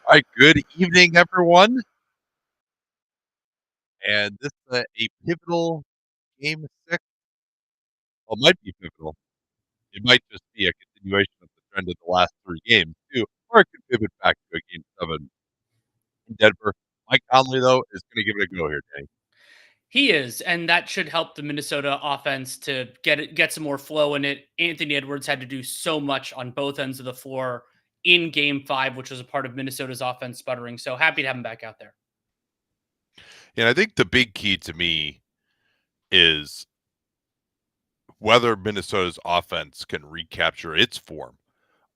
All right, good evening, everyone. And this is a pivotal game 6. Well, it might be pivotal. It might just be a continuation of the trend of the last 3 games, too, or it could pivot back to a game 7 in Denver. Mike Conley, though, is going to give it a go here, Danny. He is, and that should help the Minnesota offense to get some more flow in it. Anthony Edwards had to do so much on both ends of the floor in Game 5, which was a part of Minnesota's offense sputtering. So happy to have him back out there. And I think the big key to me is whether Minnesota's offense can recapture its form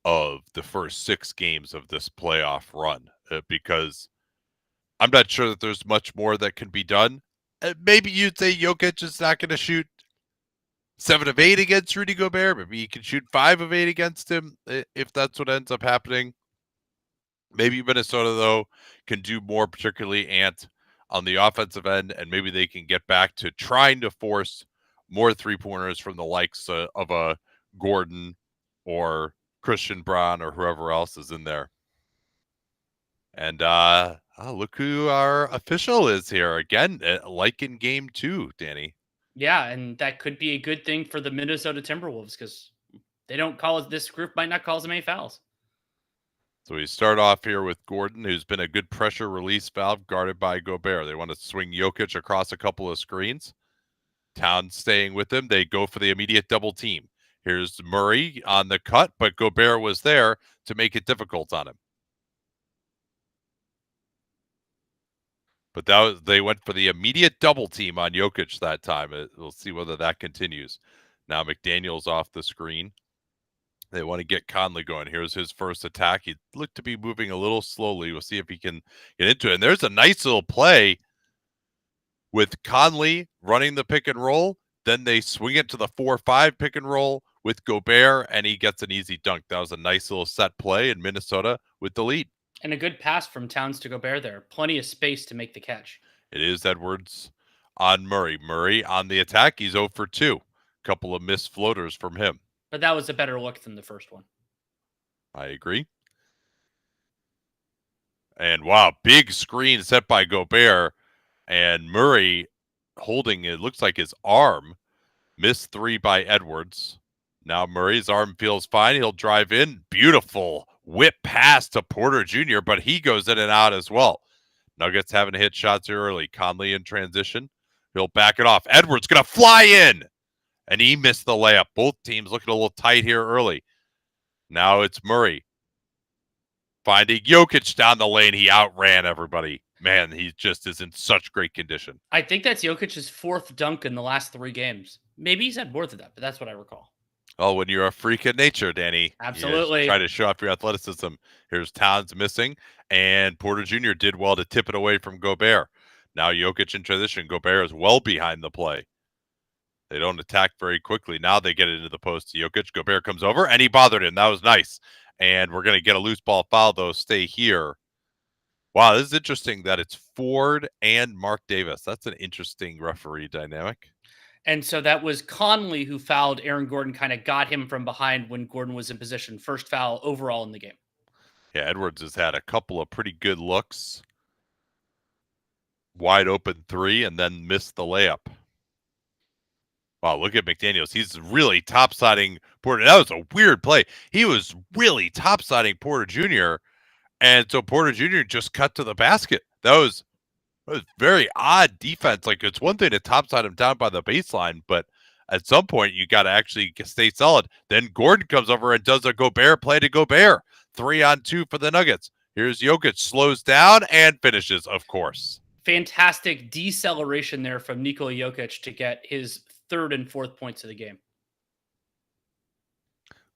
of the first 6 games of this playoff run, because I'm not sure that there's much more that can be done. Maybe you'd say Jokic is not going to shoot 7 of 8 against Rudy Gobert. Maybe he can shoot 5 of 8 against him if that's what ends up happening. Maybe Minnesota, though, can do more, particularly Ant on the offensive end, and maybe they can get back to trying to force more three-pointers from the likes of a Gordon or Christian Braun or whoever else is in there. And look who our official is here again, like in game 2, Danny. Yeah, and that could be a good thing for the Minnesota Timberwolves because they don't call it. This group might not call as many fouls. So we start off here with Gordon, who's been a good pressure release valve guarded by Gobert. They want to swing Jokic across a couple of screens. Towns staying with him. They go for the immediate double team. Here's Murray on the cut, but Gobert was there to make it difficult on him. But they went for the immediate double team on Jokic that time. We'll see whether that continues. Now McDaniel's off the screen. They want to get Conley going. Here's his first attack. He looked to be moving a little slowly. We'll see if he can get into it. And there's a nice little play with Conley running the pick and roll. Then they swing it to the 4-5 pick and roll with Gobert, and he gets an easy dunk. That was a nice little set play in Minnesota with the lead. And a good pass from Towns to Gobert there. Plenty of space to make the catch. It is Edwards on Murray. Murray on the attack. He's 0 for 2. Couple of missed floaters from him. But that was a better look than the first one. I agree. And wow, big screen set by Gobert. And Murray holding, it looks like his arm. Missed 3 by Edwards. Now Murray's arm feels fine. He'll drive in. Beautiful whip pass to Porter Jr., but he goes in and out as well. Nuggets having to hit shots early. Conley in transition. He'll back it off. Edwards going to fly in. And he missed the layup. Both teams looking a little tight here early. Now it's Murray finding Jokic down the lane. He outran everybody. Man, he just is in such great condition. I think that's Jokic's 4th dunk in the last 3 games. Maybe he's had more than that, but that's what I recall. Oh, when you're a freak of nature, Danny. Absolutely. You try to show off your athleticism. Here's Towns missing, and Porter Jr. did well to tip it away from Gobert. Now Jokic in transition. Gobert is well behind the play. They don't attack very quickly. Now they get it into the post to Jokic. Gobert comes over, and he bothered him. That was nice. And we're going to get a loose ball foul, though. Stay here. Wow, this is interesting that it's Ford and Mark Davis. That's an interesting referee dynamic. And so that was Conley who fouled Aaron Gordon, kind of got him from behind when Gordon was in position. First foul overall in the game. Yeah, Edwards has had a couple of pretty good looks. Wide open 3 and then missed the layup. Wow, look at McDaniels. He's really top-siding Porter. That was a weird play. He was really top-siding Porter Jr., and so Porter Jr. just cut to the basket. That was very odd defense. Like, it's one thing to topside him down by the baseline, but at some point you got to actually stay solid. Then Gordon comes over and does a Gobert play to Gobert. 3-on-2 for the Nuggets. Here's Jokic, slows down and finishes, of course. Fantastic deceleration there from Nikola Jokic to get his 3rd and 4th points of the game.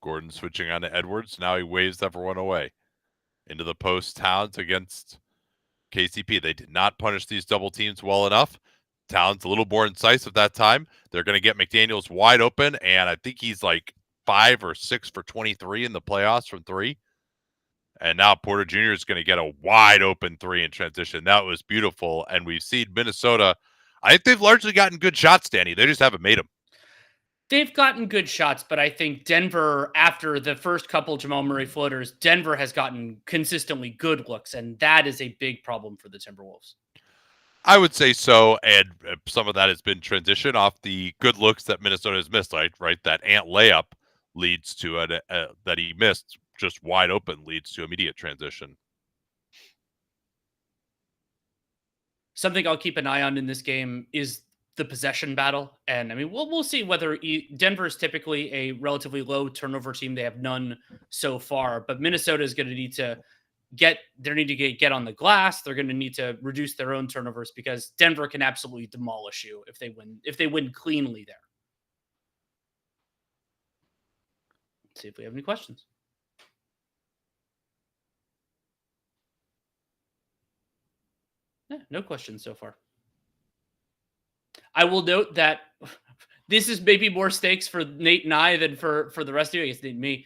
Gordon switching on to Edwards. Now he waves everyone away. Into the post, Towns against KCP. They did not punish these double teams well enough. Towns a little more incisive that time. They're going to get McDaniels wide open, and I think he's like 5 or 6 for 23 in the playoffs from 3. And now Porter Jr. is going to get a wide open 3 in transition. That was beautiful, and we've seen Minnesota. I think they've largely gotten good shots, Danny. They just haven't made them. They've gotten good shots, but I think Denver, after the first couple Jamal Murray floaters, Denver has gotten consistently good looks, and that is a big problem for the Timberwolves. I would say so, and some of that has been transition off the good looks that Minnesota has missed. Right, that Ant layup leads to it that he missed, just wide open, leads to immediate transition. Something I'll keep an eye on in this game is the possession battle, and I mean we'll see whether Denver is typically a relatively low turnover team. They have none so far, but Minnesota is going to need to get on the glass. They're going to need to reduce their own turnovers because Denver can absolutely demolish you if they win cleanly there. Let's see if we have any questions. Yeah, no questions so far. I will note that this is maybe more stakes for Nate and I than for the rest of you. I guess Nate and me.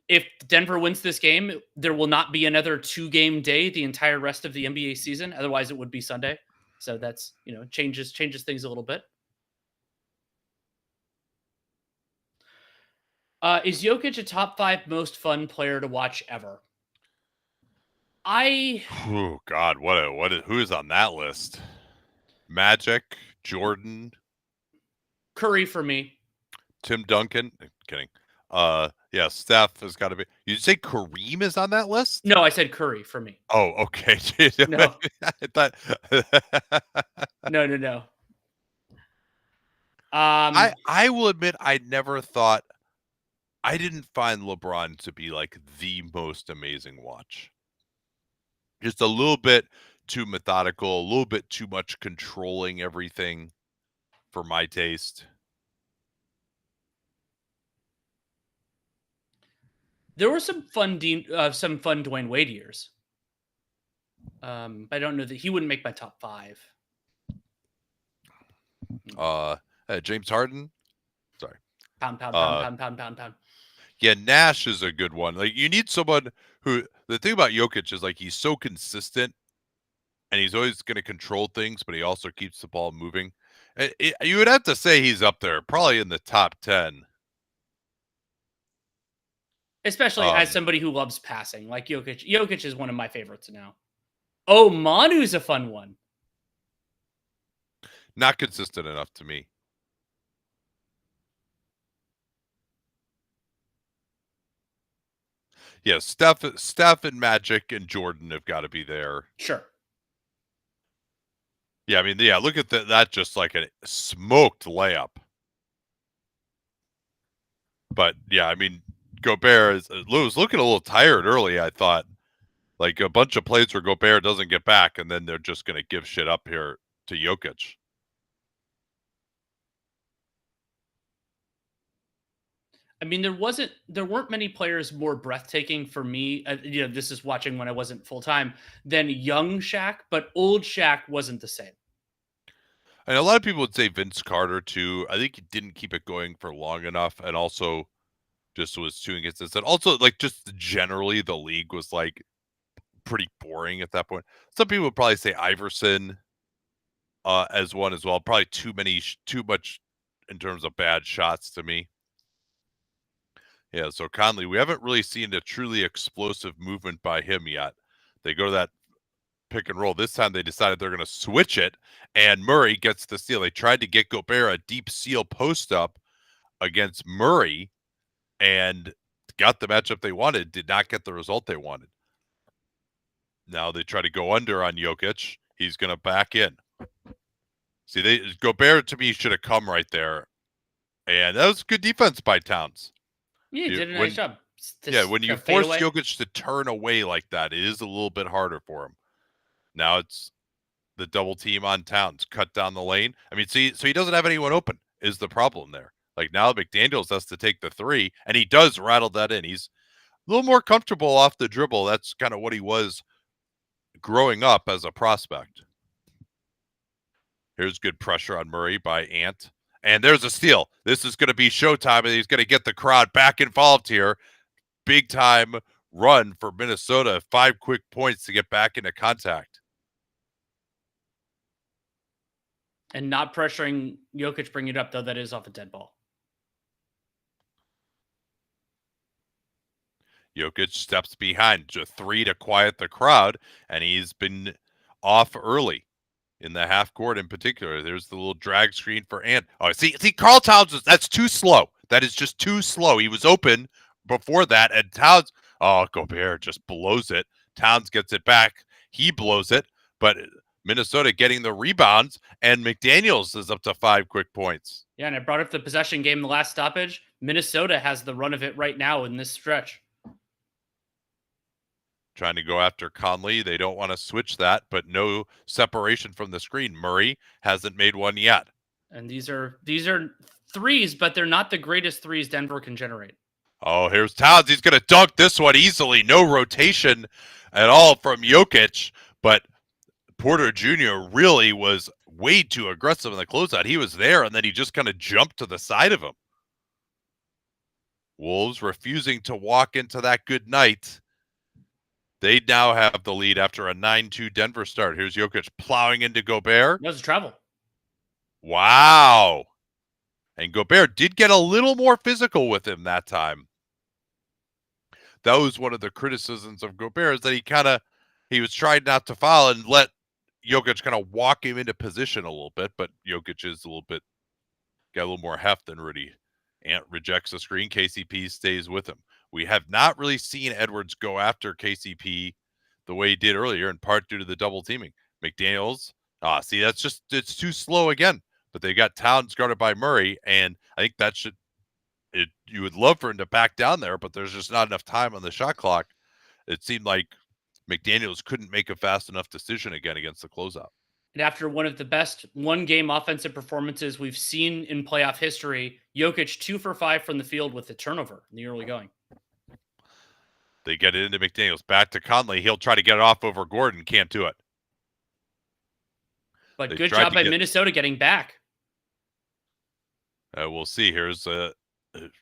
If Denver wins this game, there will not be another 2-game day the entire rest of the NBA season. Otherwise, it would be Sunday. So that's changes things a little bit. Is Jokic a top 5 most fun player to watch ever? Oh God, who is on that list? Magic, Jordan, Curry for me. Tim Duncan. Kidding. Yeah, Steph has got to be. You say Kareem is on that list? No, I said Curry for me. Oh, okay. No. I thought. No. I will admit I never thought. I didn't find LeBron to be like the most amazing watch. Just a little bit too methodical, a little bit too much controlling everything for my taste. There were some fun Dwayne Wade years. I don't know that he wouldn't make my top 5. James Harden. Sorry. Pound. Yeah, Nash is a good one. Like you need someone who. The thing about Jokic is like he's so consistent, and he's always going to control things, but he also keeps the ball moving. You would have to say he's up there, probably in the top 10. Especially as somebody who loves passing, like Jokic. Jokic is one of my favorites now. Oh, Manu's a fun one. Not consistent enough to me. Yeah, Steph and Magic and Jordan have got to be there. Sure. Yeah, I mean, yeah, look at that just like a smoked layup. But yeah, I mean, Gobert was looking a little tired early, I thought. Like a bunch of plays where Gobert doesn't get back, and then they're just going to give shit up here to Jokic. I mean, there weren't many players more breathtaking for me. This is watching when I wasn't full time than young Shaq, but old Shaq wasn't the same. And a lot of people would say Vince Carter too. I think he didn't keep it going for long enough, and also just was too inconsistent. Also, like just generally, the league was like pretty boring at that point. Some people would probably say Iverson as one as well. Probably too much in terms of bad shots to me. Yeah, so Conley, we haven't really seen a truly explosive movement by him yet. They go to that pick and roll. This time they decided they're going to switch it, and Murray gets the steal. They tried to get Gobert a deep seal post up against Murray and got the matchup they wanted, did not get the result they wanted. Now they try to go under on Jokic. He's going to back in. See, Gobert to me should have come right there. And that was good defense by Towns. Yeah, he did a nice job. When you force Jokic to turn away like that, it is a little bit harder for him. Now it's the double team on Towns, cut down the lane. I mean, see, so he doesn't have anyone open is the problem there. Like now McDaniels has to take the 3, and he does rattle that in. He's a little more comfortable off the dribble. That's kind of what he was growing up as a prospect. Here's good pressure on Murray by Ant. And there's a steal. This is going to be showtime, and he's going to get the crowd back involved here. Big time run for Minnesota. 5 quick points to get back into contact. And not pressuring Jokic bringing it up, though that is off a dead ball. Jokic steps behind, just 3 to quiet the crowd, and he's been off early in the half court in particular. There's the little drag screen for Ant. Oh, see, Karl Towns, that's too slow. That is just too slow. He was open before that, and Towns, Gobert just blows it. Towns gets it back. He blows it, but Minnesota getting the rebounds, and McDaniels is up to 5 quick points. Yeah, and I brought up the possession game, the last stoppage. Minnesota has the run of it right now in this stretch. Trying to go after Conley. They don't want to switch that, but no separation from the screen. Murray hasn't made one yet. And these are threes, but they're not the greatest threes Denver can generate. Oh, here's Towns. He's going to dunk this one easily. No rotation at all from Jokic, but Porter Jr. really was way too aggressive in the closeout. He was there, and then he just kind of jumped to the side of him. Wolves refusing to walk into that good night. They now have the lead after a 9-2 Denver start. Here's Jokic plowing into Gobert. That was a travel. Wow. And Gobert did get a little more physical with him that time. That was one of the criticisms of Gobert, is that he was trying not to foul and let Jokic kind of walk him into position a little bit, but Jokic is got a little more heft than Rudy. Ant rejects the screen. KCP stays with him. We have not really seen Edwards go after KCP the way he did earlier, in part due to the double teaming. McDaniels, it's too slow again. But they got Towns guarded by Murray, and I think you would love for him to back down there, but there's just not enough time on the shot clock. It seemed like McDaniels couldn't make a fast enough decision again against the closeout. And after one of the best one-game offensive performances we've seen in playoff history, Jokic 2 for 5 from the field with a turnover in the early going. They get it into McDaniels. Back to Conley. He'll try to get it off over Gordon. Can't do it. But good job by Minnesota getting back. We'll see. Here's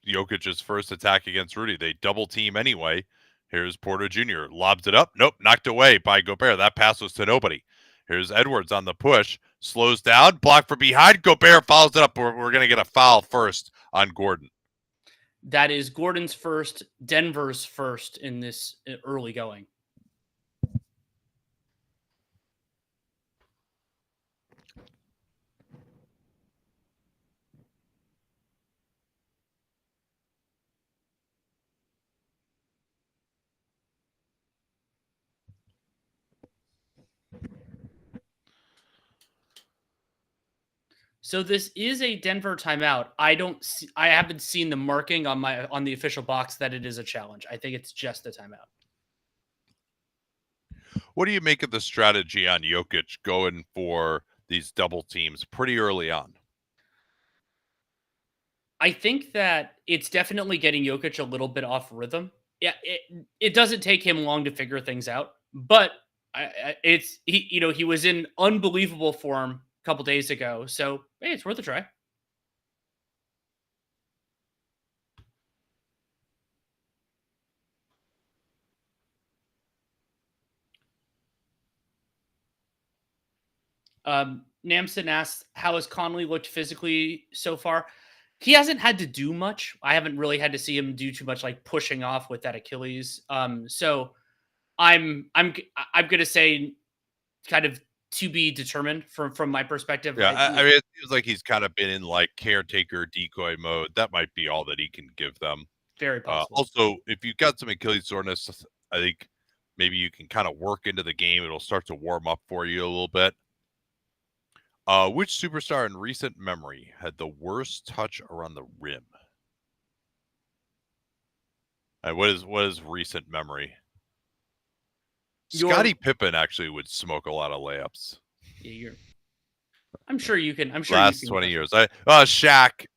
Jokic's first attack against Rudy. They double team anyway. Here's Porter Jr. Lobs it up. Nope, knocked away by Gobert. That pass was to nobody. Here's Edwards on the push. Slows down. Blocked from behind. Gobert follows it up. We're going to get a foul first on Gordon. That is Gordon's first, Denver's first in this early going. So this is a Denver timeout. I haven't seen the marking on the official box that it is a challenge. I think it's just a timeout. What do you make of the strategy on Jokic going for these double teams pretty early on? I think that it's definitely getting Jokic a little bit off rhythm. Yeah, it doesn't take him long to figure things out, but he was in unbelievable form a couple days ago, so hey, it's worth a try. Namson asks, how has Conley looked physically so far? He hasn't had to do much. I haven't really had to see him do too much, like pushing off with that Achilles. So I'm gonna say kind of to be determined from my perspective. Yeah, I mean, it seems like he's kind of been in like caretaker decoy mode. That might be all that he can give them. Very possible. Also, if you've got some Achilles soreness, I think maybe you can kind of work into the game. It'll start to warm up for you a little bit. Which superstar in recent memory had the worst touch around the rim? What is recent memory? Scottie Pippen actually would smoke a lot of layups. Yeah, I'm sure you can. I'm sure last 20 years. Shaq,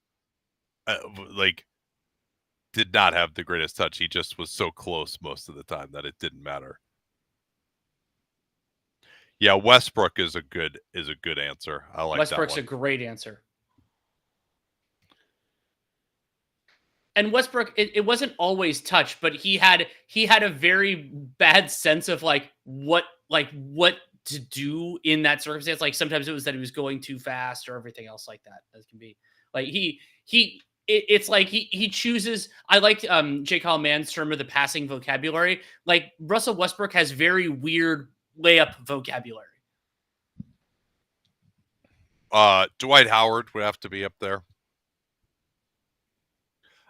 did not have the greatest touch. He just was so close most of the time that it didn't matter. Yeah, Westbrook is a good answer. I like Westbrook's that one. A great answer. And Westbrook, it wasn't always touch, but he had a very bad sense of what to do in that circumstance. Like sometimes it was that he was going too fast or everything else like that. That can be like it's like he chooses. I like Jake Man's term of the passing vocabulary. Like Russell Westbrook has very weird layup vocabulary. Dwight Howard would have to be up there.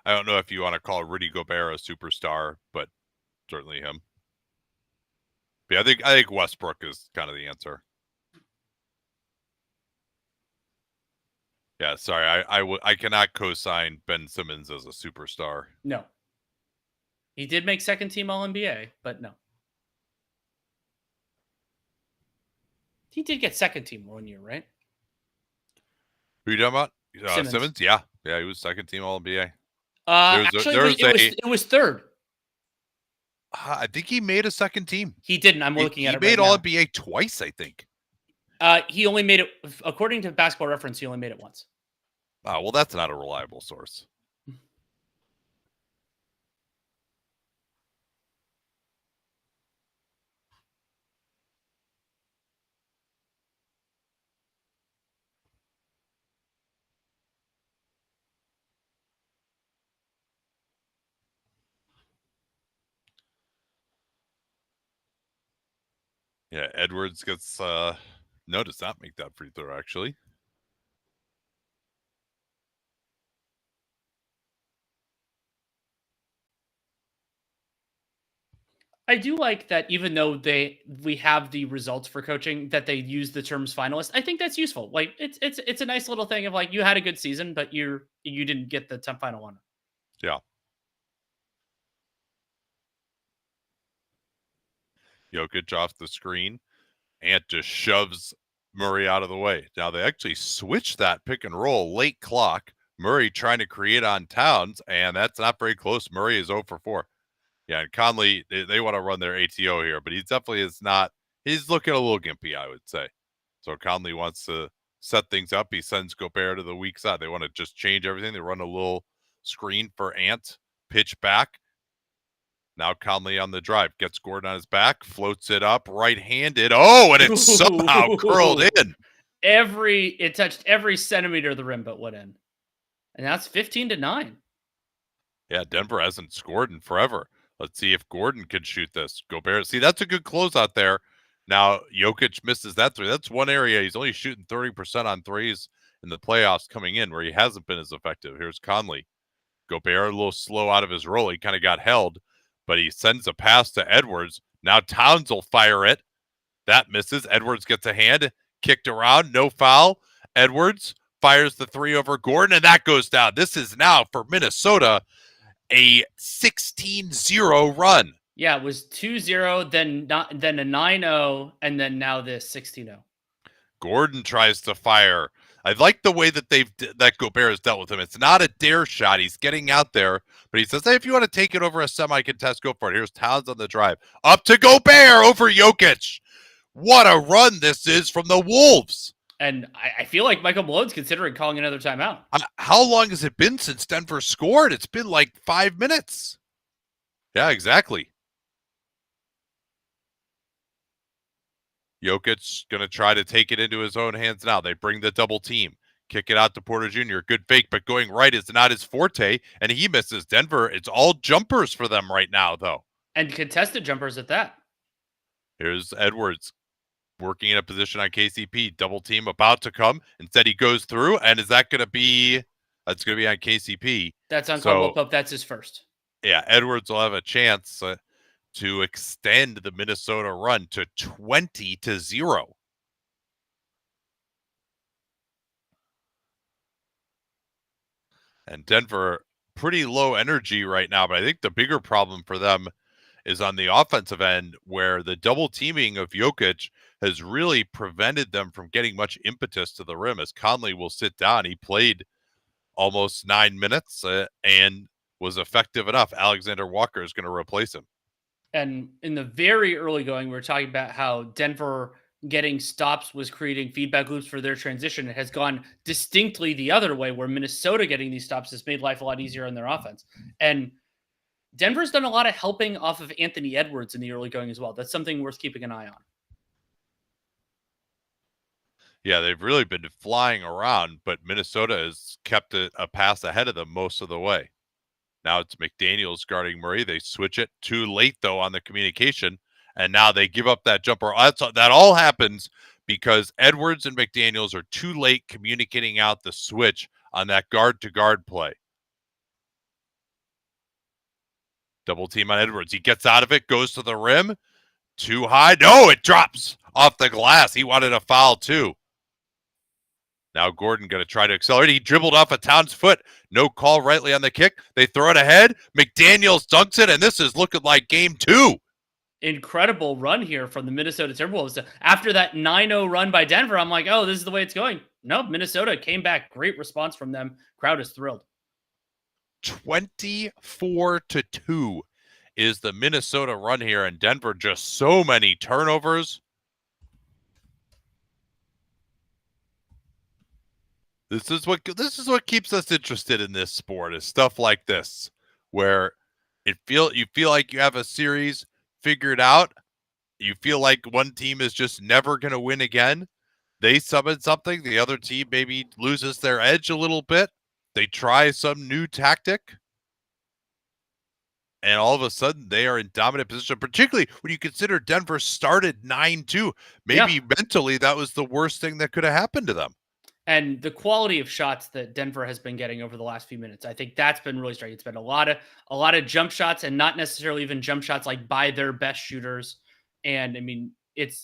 I don't know if you want to call Rudy Gobert a superstar, but certainly him. But yeah, I think Westbrook is kind of the answer. Yeah, sorry, I cannot co-sign Ben Simmons as a superstar. No, he did make second team All NBA, but no, he did get second team 1 year, right? Who you talking about? Simmons. Yeah, he was second team All NBA. Actually, it was third. I think he made a second team. He didn't. I'm looking at it. He made All NBA twice, I think. He only made it, according to Basketball Reference, he only made it once. Oh, well, that's not a reliable source. Yeah, Edwards gets no, does not make that free throw, actually. I do like that even though we have the results for coaching that they use the terms finalist. I think that's useful. Like it's a nice little thing of like you had a good season, but you didn't get the final one. Yeah. Jokic off the screen. Ant just shoves Murray out of the way. Now they actually switched that pick and roll late clock. Murray trying to create on Towns, and that's not very close. Murray is 0 for 4. Yeah, and Conley, they want to run their ATO here, but he definitely is not. He's looking a little gimpy, I would say. So Conley wants to set things up. He sends Gobert to the weak side. They want to just change everything. They run a little screen for Ant, pitch back. Now Conley on the drive, gets Gordon on his back, floats it up, right-handed. Oh, and it somehow curled in. It touched every centimeter of the rim, but went in. And that's 15-9. Yeah, Denver hasn't scored in forever. Let's see if Gordon can shoot this. Gobert, see, that's a good closeout there. Now, Jokic misses that three. That's one area. He's only shooting 30% on threes in the playoffs coming in where he hasn't been as effective. Here's Conley. Gobert a little slow out of his roll. He kind of got held, but he sends a pass to Edwards. Now Towns will fire it. That misses. Edwards gets a hand, kicked around, no foul. Edwards fires the three over Gordon, and that goes down. This is now for Minnesota a 16-0 run. Yeah, it was 2-0, then a 9-0, and then now this 16-0. Gordon tries to fire. I like the way that that Gobert has dealt with him. It's not a dare shot. He's getting out there, but he says, hey, if you want to take it over a semi-contest, go for it. Here's Towns on the drive. Up to Gobert over Jokic. What a run this is from the Wolves. And I feel like Michael Malone's considering calling another timeout. How long has it been since Denver scored? It's been like 5 minutes. Yeah, exactly. Jokic going to try to take it into his own hands now. They bring the double team. Kick it out to Porter Jr. Good fake, but going right is not his forte, and he misses. Denver, it's all jumpers for them right now, though. And contested jumpers at that. Here's Edwards working in a position on KCP. Double team about to come. Instead, he goes through, and is that going to be... That's going to be on KCP. That's on Caldwell Pope. That's his first. Yeah, Edwards will have a chance to extend the Minnesota run to 20-0. And Denver, pretty low energy right now, but I think the bigger problem for them is on the offensive end, where the double teaming of Jokic has really prevented them from getting much impetus to the rim, as Conley will sit down. He played almost 9 minutes and was effective enough. Alexander Walker is going to replace him. And in the very early going, we were talking about how Denver getting stops was creating feedback loops for their transition. It has gone distinctly the other way, where Minnesota getting these stops has made life a lot easier on their offense. And Denver's done a lot of helping off of Anthony Edwards in the early going as well. That's something worth keeping an eye on. Yeah, they've really been flying around, but Minnesota has kept a pass ahead of them most of the way. Now it's McDaniels guarding Murray. They switch it too late, though, on the communication, and now they give up that jumper. That all happens because Edwards and McDaniels are too late communicating out the switch on that guard-to-guard play. Double team on Edwards. He gets out of it, goes to the rim. Too high. No, it drops off the glass. He wanted a foul, too. Now Gordon going to try to accelerate. He dribbled off a Towns foot. No call rightly on the kick. They throw it ahead. McDaniels dunks it, and this is looking like game 2. Incredible run here from the Minnesota Timberwolves. After that 9-0 run by Denver, I'm like, oh, this is the way it's going. No, Minnesota came back. Great response from them. Crowd is thrilled. 24-2 is the Minnesota run here, and Denver just so many turnovers. This is what keeps us interested in this sport, is stuff like this, where you feel like you have a series figured out. You feel like one team is just never going to win again. They summon something, the other team maybe loses their edge a little bit. They try some new tactic, and all of a sudden they are in dominant position, particularly when you consider Denver started 9-2. Maybe mentally that was the worst thing that could have happened to them. And the quality of shots that Denver has been getting over the last few minutes, I think that's been really striking. It's been a lot of jump shots, and not necessarily even jump shots like by their best shooters. And I mean, they've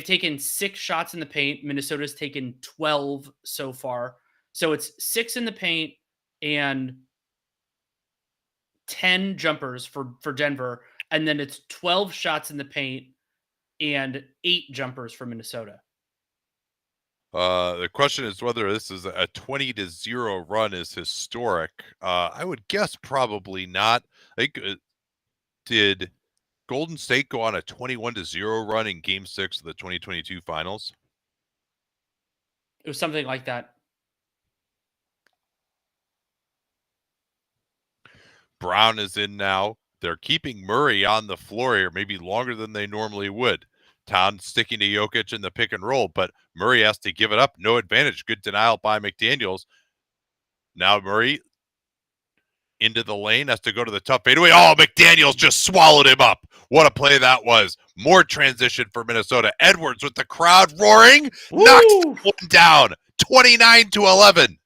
taken 6 shots in the paint. Minnesota's taken 12 so far. So it's 6 in the paint and 10 jumpers for Denver. And then it's 12 shots in the paint and 8 jumpers for Minnesota. The question is whether this is a 20-0 run is historic. I would guess probably not. I think, did Golden State go on a 21-0 run in Game 6 of the 2022 Finals? It was something like that. Brown is in now. They're keeping Murray on the floor here, maybe longer than they normally would. Towns sticking to Jokic in the pick and roll, but Murray has to give it up. No advantage. Good denial by McDaniels. Now Murray into the lane, has to go to the tough fadeaway. Oh, McDaniels just swallowed him up. What a play that was. More transition for Minnesota. Edwards with the crowd roaring. Woo! Knocks one down. 29-11.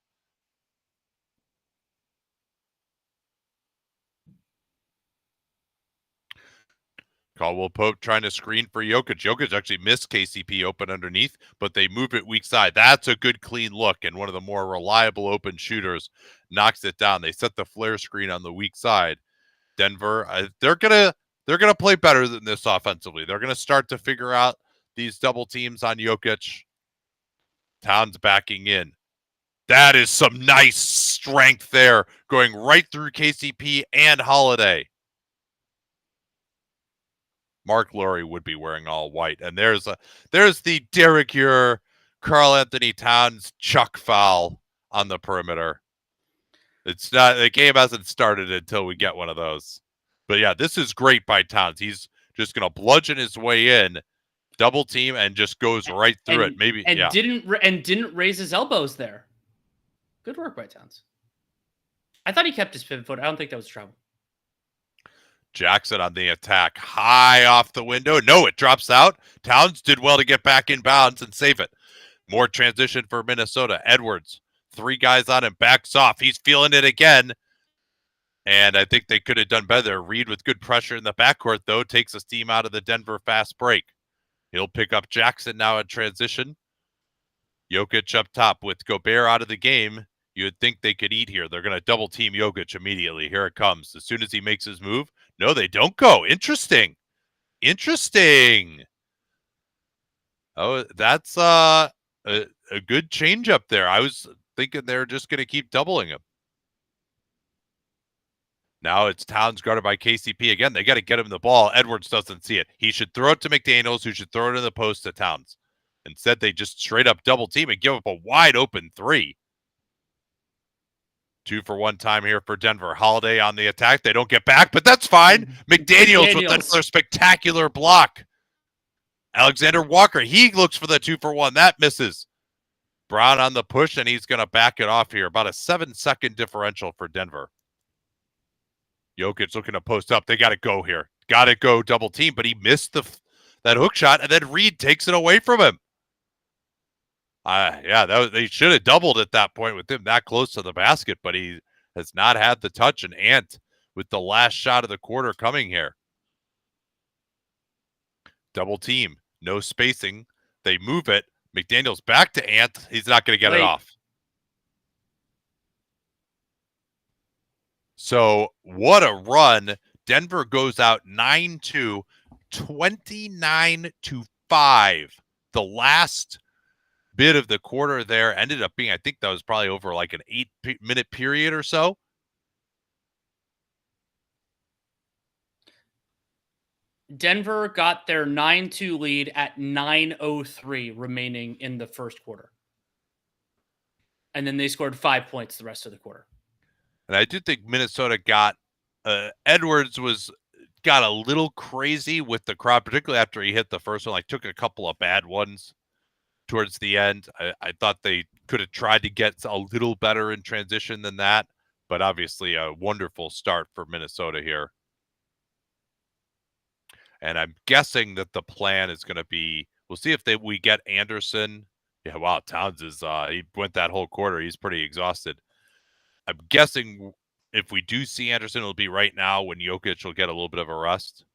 Caldwell Pope trying to screen for Jokic. Jokic actually missed KCP open underneath, but they move it weak side. That's a good clean look, and one of the more reliable open shooters knocks it down. They set the flare screen on the weak side. Denver, they're gonna play better than this offensively. They're gonna start to figure out these double teams on Jokic. Towns backing in. That is some nice strength there, going right through KCP and Holiday. Mark Lurie would be wearing all white. And there's the Derek Ure, Karl Anthony Towns chuck foul on the perimeter. It's not, the game hasn't started until we get one of those. But yeah, this is great by Towns. He's just going to bludgeon his way in, double team, and just goes right through it. Maybe didn't raise his elbows there. Good work by Towns. I thought he kept his pivot foot. I don't think that was trouble. Jackson on the attack, high off the window. No, it drops out. Towns did well to get back in bounds and save it. More transition for Minnesota. Edwards, 3 guys on him, backs off. He's feeling it again. And I think they could have done better. Reed with good pressure in the backcourt, though, takes a steam out of the Denver fast break. He'll pick up Jackson now in transition. Jokic up top with Gobert out of the game. You would think they could eat here. They're going to double team Jokic immediately. Here it comes. As soon as he makes his move. No, they don't go. Interesting. Oh, that's a good change up there. I was thinking they're just going to keep doubling him. Now it's Towns guarded by KCP again. They got to get him the ball. Edwards doesn't see it. He should throw it to McDaniels, who should throw it in the post to Towns. Instead, they just straight up double team and give up a wide open 3. 2 for 1 time here for Denver. Holiday on the attack. They don't get back, but that's fine. McDaniels with another spectacular block. Alexander Walker, he looks for the 2-for-1. That misses. Brown on the push, and he's going to back it off here. About a 7-second differential for Denver. Jokic looking to post up. They got to go here. Got to go double team, but he missed that hook shot, and then Reed takes it away from him. They should have doubled at that point with him that close to the basket, but he has not had the touch. And Ant with the last shot of the quarter coming here. Double team, no spacing. They move it. McDaniels back to Ant. He's not going to get it off. So what a run. Denver goes out 9-2, 29-5. The last bit of the quarter there ended up being, I think that was probably over like an 8-minute period or so. Denver got their 9-2 lead at 9:03 remaining in the first quarter. And then they scored 5 points the rest of the quarter. And I do think Minnesota got Edwards got a little crazy with the crowd, particularly after he hit the first one. Like took a couple of bad ones towards the end. I thought they could have tried to get a little better in transition than that, but obviously a wonderful start for Minnesota here. And I'm guessing that the plan is going to be, we'll see if we get Anderson. Yeah, wow, Towns he went that whole quarter. He's pretty exhausted. I'm guessing if we do see Anderson, it'll be right now when Jokic will get a little bit of a rest.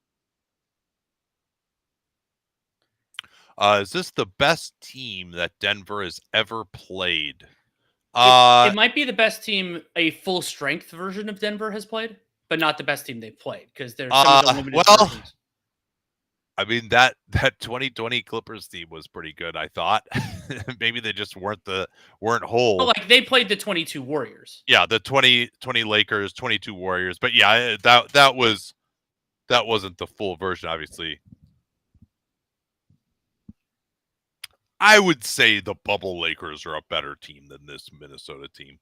Is this the best team that Denver has ever played? It might be the best team a full strength version of Denver has played, but not the best team they've played because there's some of the limited versions. I mean, that 2020 Clippers team was pretty good, I thought. Maybe they just weren't whole. But like they played the 22 Warriors. Yeah, the 20 Lakers, 22 Warriors. But yeah, that wasn't the full version, obviously. I would say the bubble Lakers are a better team than this Minnesota team.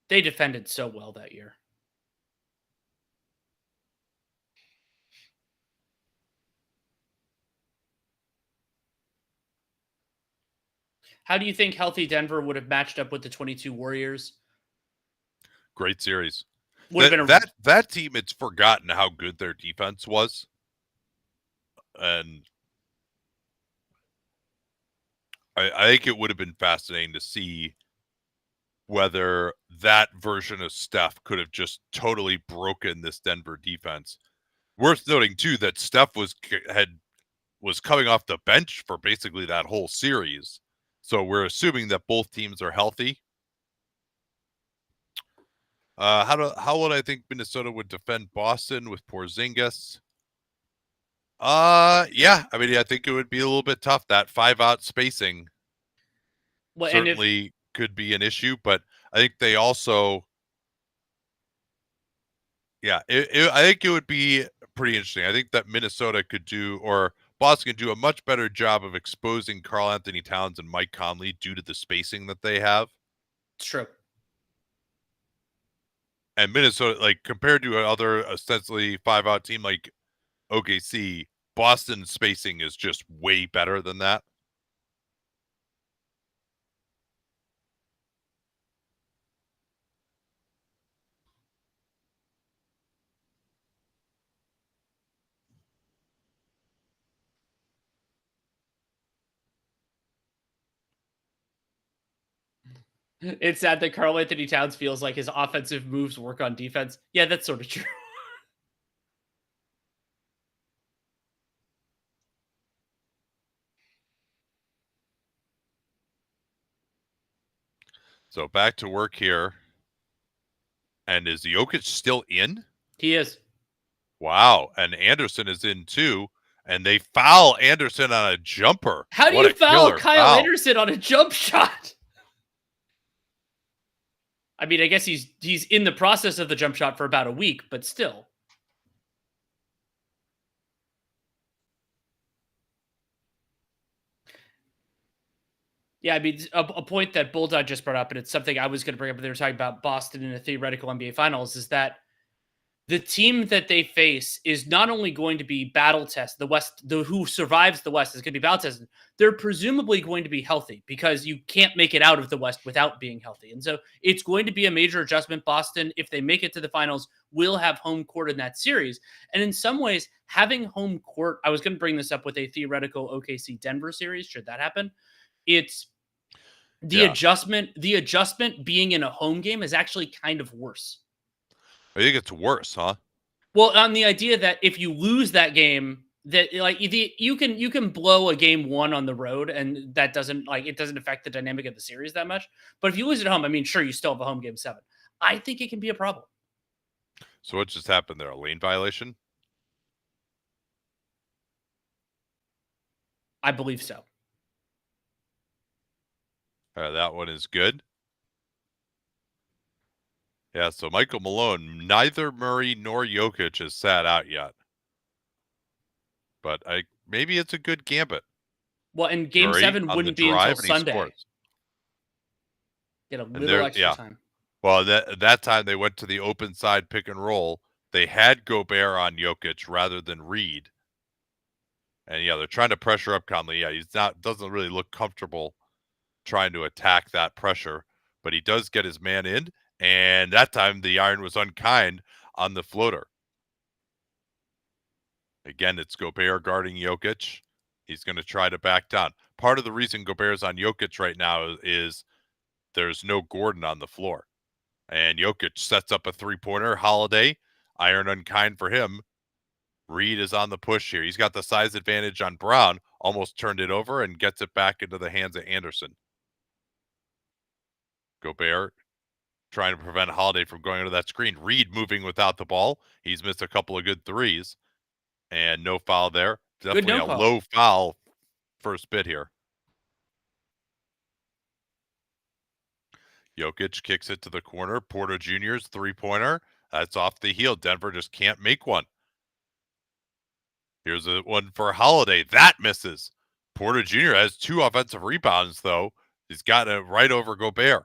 They defended so well that year. How do you think healthy Denver would have matched up with the 22 Warriors? Great series. That team, it's forgotten how good their defense was. And I think it would have been fascinating to see whether that version of Steph could have just totally broken this Denver defense. Worth noting, too, that Steph was coming off the bench for basically that whole series. So we're assuming that both teams are healthy. How would I think Minnesota would defend Boston with Porzingis? Yeah. I mean, I think it would be a little bit tough. That 5-out spacing certainly could be an issue, but I think they also, I think it would be pretty interesting. I think that Minnesota could do, or Boston can do a much better job of exposing Karl Anthony Towns and Mike Conley due to the spacing that they have. It's true. And Minnesota, like compared to another ostensibly 5-out team like OKC, Boston spacing is just way better than that. It's sad that Karl Anthony Towns feels like his offensive moves work on defense. Yeah, that's sort of true. So back to work here. And is Jokic still in? He is. Wow. And Anderson is in too. And they foul Anderson on a jumper. How do you foul Kyle Anderson on a jump shot? I mean, I guess he's in the process of the jump shot for about a week, but still. Yeah, I mean, a point that Bulldog just brought up, and it's something I was going to bring up when they were talking about Boston in a theoretical NBA Finals, is that the team that they face is not only going to be battle tested, the West, who survives the West is going to be battle tested. They're presumably going to be healthy because you can't make it out of the West without being healthy. And so it's going to be a major adjustment. Boston, if they make it to the finals, will have home court in that series. And in some ways, having home court, I was going to bring this up with a theoretical OKC Denver series, should that happen. It's the Yeah. adjustment being in a home game is actually kind of worse. I think it's worse, huh? Well, on the idea that if you lose that game, that like you can blow a game one on the road, and that doesn't it doesn't affect the dynamic of the series that much. But if you lose at home, I mean, sure, you still have a home game seven. I think it can be a problem. So what just happened there? A lane violation? I believe so. That one is good. Yeah, so Michael Malone, neither Murray nor Jokic has sat out yet. But maybe it's a good gambit. Well, and game Murray seven on the wouldn't be until drive and he Sunday. scores. Get a And little extra yeah. time. Well, that time they went to the open side pick and roll. They had Gobert on Jokic rather than Reed. And yeah, they're trying to pressure up Conley. Yeah, doesn't really look comfortable trying to attack that pressure, but he does get his man in. And that time the iron was unkind on the floater. Again, it's Gobert guarding Jokic. He's going to try to back down. Part of the reason Gobert's on Jokic right now is there's no Gordon on the floor. And Jokic sets up a three-pointer. Holiday, iron unkind for him. Reed is on the push here. He's got the size advantage on Brown, almost turned it over and gets it back into the hands of Anderson. Gobert trying to prevent Holiday from going into that screen. Reed moving without the ball. He's missed a couple of good threes. And no foul there. Definitely No a call. low foul first bit here. Jokic kicks it to the corner. Porter Jr.'s three-pointer. That's off the heel. Denver just can't make one. Here's a one for Holiday. That misses. Porter Jr. has 2 offensive rebounds, though. He's got it right over Gobert.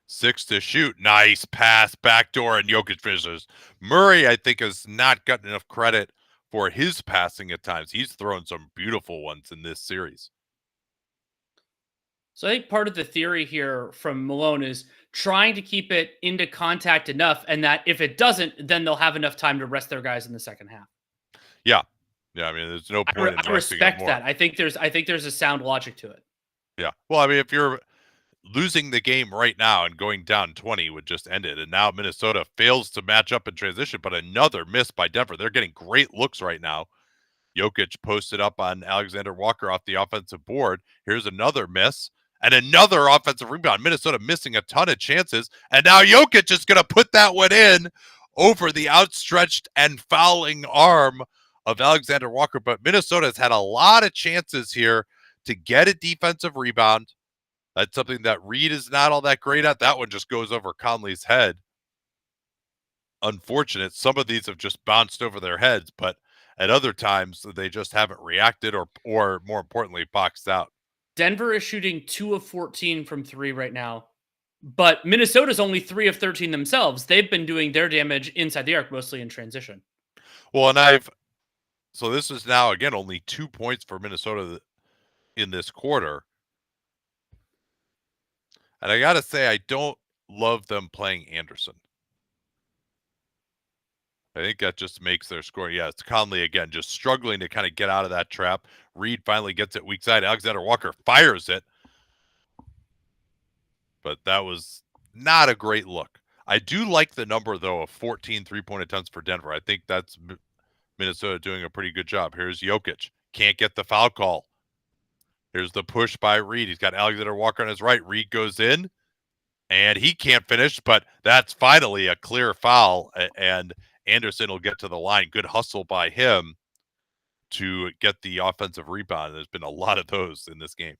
6 to shoot. Nice pass, backdoor, and Jokic finishes. Murray, I think, has not gotten enough credit for his passing at times. He's thrown some beautiful ones in this series. So I think part of the theory here from Malone is trying to keep it into contact enough, and that if it doesn't, then they'll have enough time to rest their guys in the second half. Yeah. Yeah, I mean, there's no point in I resting respect more. that. I think there's a sound logic to it. Yeah. Well, I mean, if you're losing the game right now and going down 20 would just end it. And now Minnesota fails to match up in transition, but another miss by Denver. They're getting great looks right now. Jokic posted up on Alexander Walker off the offensive board. Here's another miss and another offensive rebound. Minnesota missing a ton of chances. And now Jokic is going to put that one in over the outstretched and fouling arm of Alexander Walker. But Minnesota's had a lot of chances here to get a defensive rebound. That's something that Reed is not all that great at. That one just goes over Conley's head. Unfortunate. Some of these have just bounced over their heads, but at other times they just haven't reacted or more importantly, boxed out. Denver is shooting 2 of 14 from 3 right now, but Minnesota's only 3 of 13 themselves. They've been doing their damage inside the arc, mostly in transition. Well, and so this is now, again, only 2 points for Minnesota in this quarter. And I got to say, I don't love them playing Anderson. I think that just makes their score. Yeah, it's Conley again, just struggling to kind of get out of that trap. Reed finally gets it weak side. Alexander Walker fires it. But that was not a great look. I do like the number, though, of 14 three-point attempts for Denver. I think that's Minnesota doing a pretty good job. Here's Jokic. Can't get the foul call. Here's the push by Reed. He's got Alexander Walker on his right. Reed goes in, and he can't finish, but that's finally a clear foul, and Anderson will get to the line. Good hustle by him to get the offensive rebound. There's been a lot of those in this game.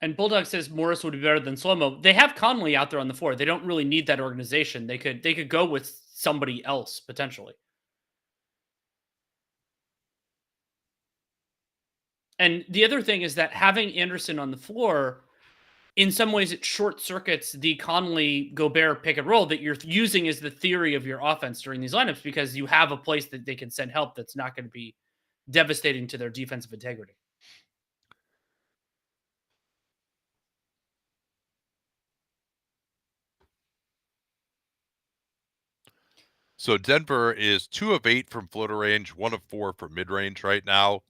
And Bulldog says Morris would be better than Slow-Mo. They have Conley out there on the floor. They don't really need that organization. They could go with somebody else potentially. And the other thing is that having Anderson on the floor in some ways it short circuits the Conley Gobert pick and roll that you're using as the theory of your offense during these lineups, because you have a place that they can send help that's not going to be devastating to their defensive integrity. So Denver is 2 of 8 from floater range, 1 of 4 from mid range right now.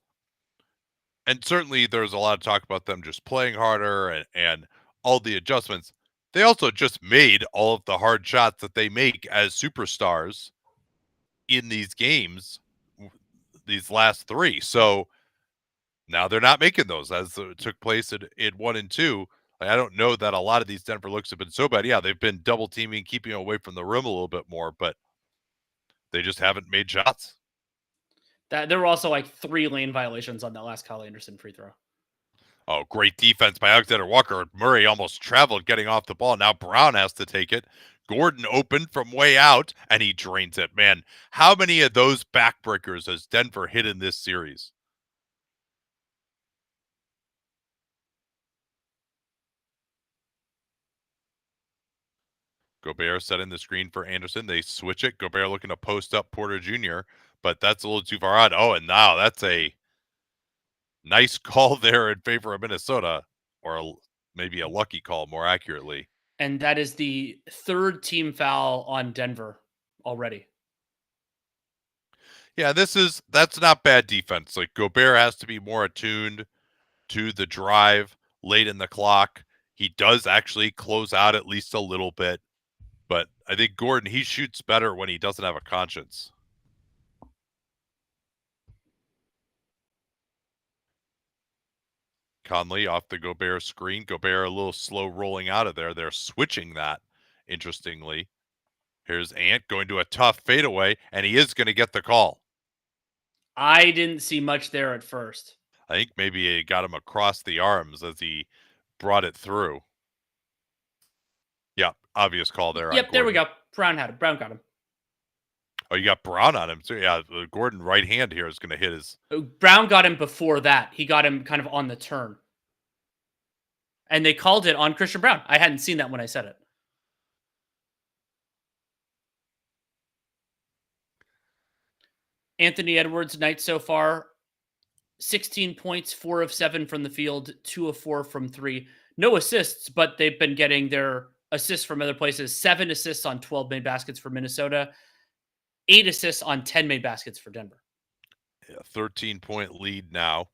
And certainly there's a lot of talk about them just playing harder and all the adjustments. They also just made all of the hard shots that they make as superstars in these games, these last 3. So now they're not making those as it took place in 1 and 2. Like, I don't know that a lot of these Denver looks have been so bad. Yeah, they've been double teaming, keeping away from the rim a little bit more, but they just haven't made shots. That there were also like 3 lane violations on that last Kyle Anderson free throw. Oh, great defense by Alexander Walker. Murray almost traveled getting off the ball. Now Brown has to take it. Gordon opened from way out, and he drains it. Man, how many of those backbreakers has Denver hit in this series? Gobert setting the screen for Anderson. They switch it. Gobert looking to post up Porter Jr., but that's a little too far out. Oh, and now that's a nice call there in favor of Minnesota, or maybe a lucky call more accurately. And that is the 3rd team foul on Denver already. Yeah, that's not bad defense. Like, Gobert has to be more attuned to the drive late in the clock. He does actually close out at least a little bit, but I think Gordon, he shoots better when he doesn't have a conscience. Conley off the Gobert screen. Gobert a little slow rolling out of there. They're switching that, interestingly. Here's Ant going to a tough fadeaway, and he is going to get the call. I didn't see much there at first. I think maybe he got him across the arms as he brought it through. Yeah, obvious call there on Yep, Gordon. there we go. Brown had it. Brown got him. Oh, you got Brown on him too. Yeah, Gordon right hand here is going to hit his. Brown got him before that. He got him kind of on the turn. And they called it on Christian Brown. I hadn't seen that when I said it. Anthony Edwards' night so far, 16 points, 4 of 7 from the field, 2 of 4 from 3. No assists, but they've been getting their assists from other places. 7 assists on 12 made baskets for Minnesota, 8 assists on 10 made baskets for Denver. Yeah, 13-point lead now.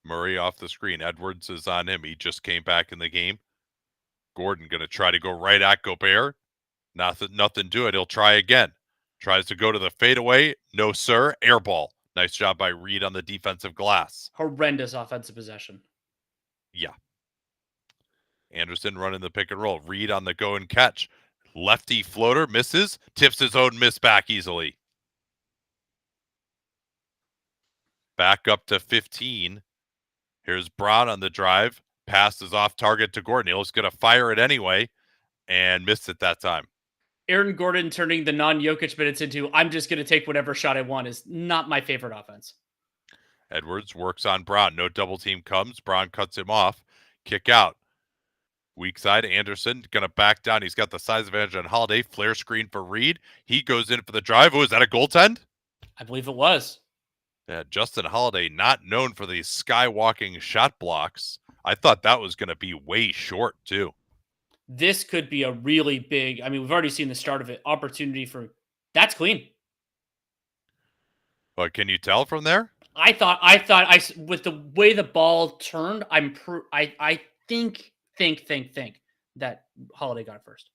Murray off the screen. Edwards is on him. He just came back in the game. Gordon going to try to go right at Gobert. Nothing to it. He'll try again. Tries to go to the fadeaway. No, sir. Air ball. Nice job by Reed on the defensive glass. Horrendous offensive possession. Yeah. Anderson running the pick and roll. Reed on the go and catch. Lefty floater misses. Tips his own miss back easily. Back up to 15. Here's Brown on the drive. Pass is off target to Gordon. He's going to fire it anyway and missed it that time. Aaron Gordon turning the non-Jokic minutes into I'm just going to take whatever shot I want is not my favorite offense. Edwards works on Brown. No double team comes. Brown cuts him off. Kick out. Weak side. Anderson going to back down. He's got the size advantage on Holiday. Flare screen for Reed. He goes in for the drive. Oh, is that a goaltend? I believe it was. Yeah, Justin Holiday, not known for these skywalking shot blocks. I thought that was going to be way short, too. This could be a really big, I mean, we've already seen the start of it, opportunity for, that's clean. But can you tell from there? I thought, with the way the ball turned, I think that Holiday got it first.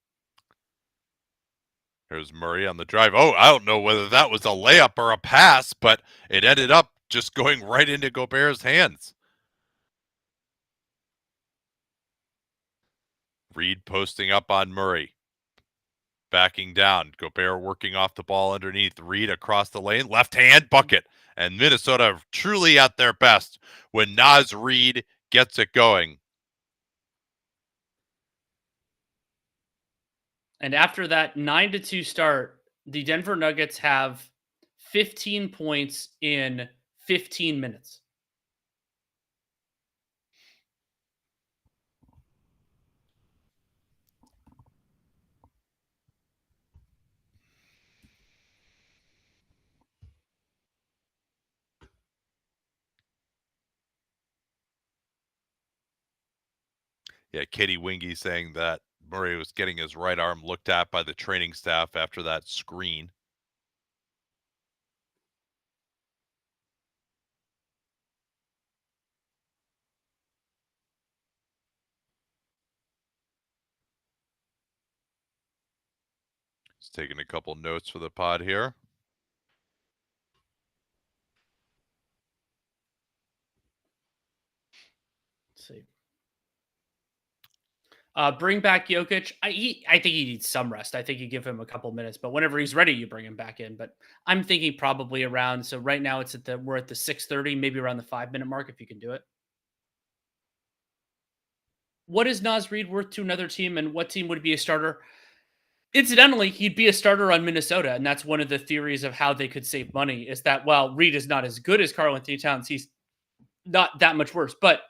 Here's Murray on the drive. Oh, I don't know whether that was a layup or a pass, but it ended up just going right into Gobert's hands. Reed posting up on Murray. Backing down. Gobert working off the ball underneath. Reed across the lane. Left hand bucket. And Minnesota truly at their best when Naz Reed gets it going. And after that 9-2 start, the Denver Nuggets have 15 points in 15 minutes. Yeah, Katie Wingy saying that Murray was getting his right arm looked at by the training staff after that screen. Just taking a couple notes for the pod here. Let's see. Bring back Jokic. I think he needs some rest. I think you give him a couple minutes, but whenever he's ready, you bring him back in. But I'm thinking probably around. So right now we're at the 6:30, maybe around the 5-minute mark if you can do it. What is Naz Reid worth to another team, and what team would be a starter? Incidentally, he'd be a starter on Minnesota, and that's one of the theories of how they could save money. Is that while Reid is not as good as Karl-Anthony Towns, he's not that much worse. But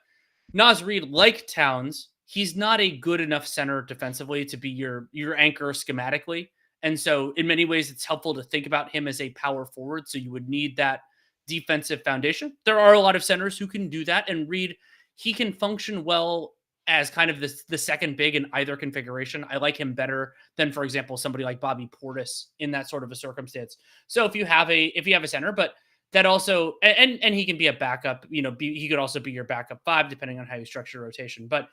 Naz Reid, like Towns, he's not a good enough center defensively to be your anchor schematically. And so in many ways, it's helpful to think about him as a power forward. So you would need that defensive foundation. There are a lot of centers who can do that. And Reid, he can function well as kind of the second big in either configuration. I like him better than, for example, somebody like Bobby Portis in that sort of a circumstance. So if you have a center, but that also and he can be a backup, he could also be your backup 5 depending on how you structure rotation. But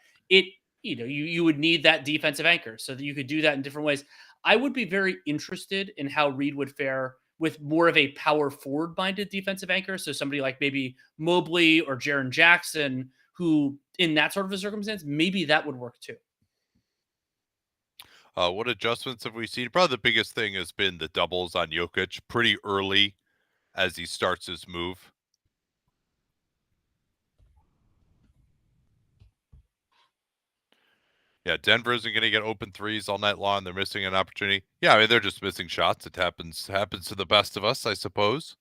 you would need that defensive anchor so that you could do that in different ways. I would be very interested in how Reid would fare with more of a power forward minded defensive anchor. So somebody like maybe Mobley or Jaren Jackson, who in that sort of a circumstance, maybe that would work too. What adjustments have we seen? Probably the biggest thing has been the doubles on Jokic pretty early as he starts his move. Yeah, Denver isn't going to get open threes all night long. They're missing an opportunity. Yeah, I mean, they're just missing shots. It happens to the best of us, I suppose.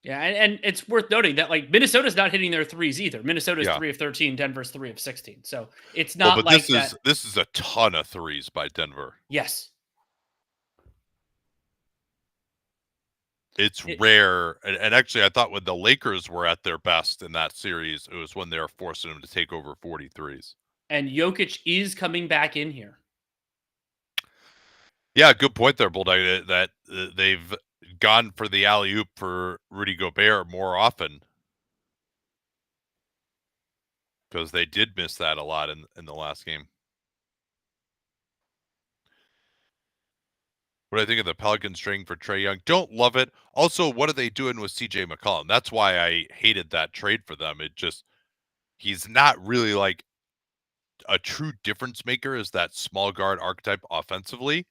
Yeah, and it's worth noting that like Minnesota's not hitting their threes either. Minnesota's Yeah. 3 of 13, Denver's 3 of 16. So it's not but like this is a ton of threes by Denver. Yes. It's rare. And actually, I thought when the Lakers were at their best in that series, it was when they were forcing them to take over 43s. And Jokic is coming back in here. Yeah, good point there, Bulldog, that they've gone for the alley-oop for Rudy Gobert more often because they did miss that a lot in the last game. What do I think of the Pelicans trading for Trae Young? Don't love it. Also, what are they doing with CJ McCollum? That's why I hated that trade for them. He's not really like a true difference maker as that small guard archetype offensively.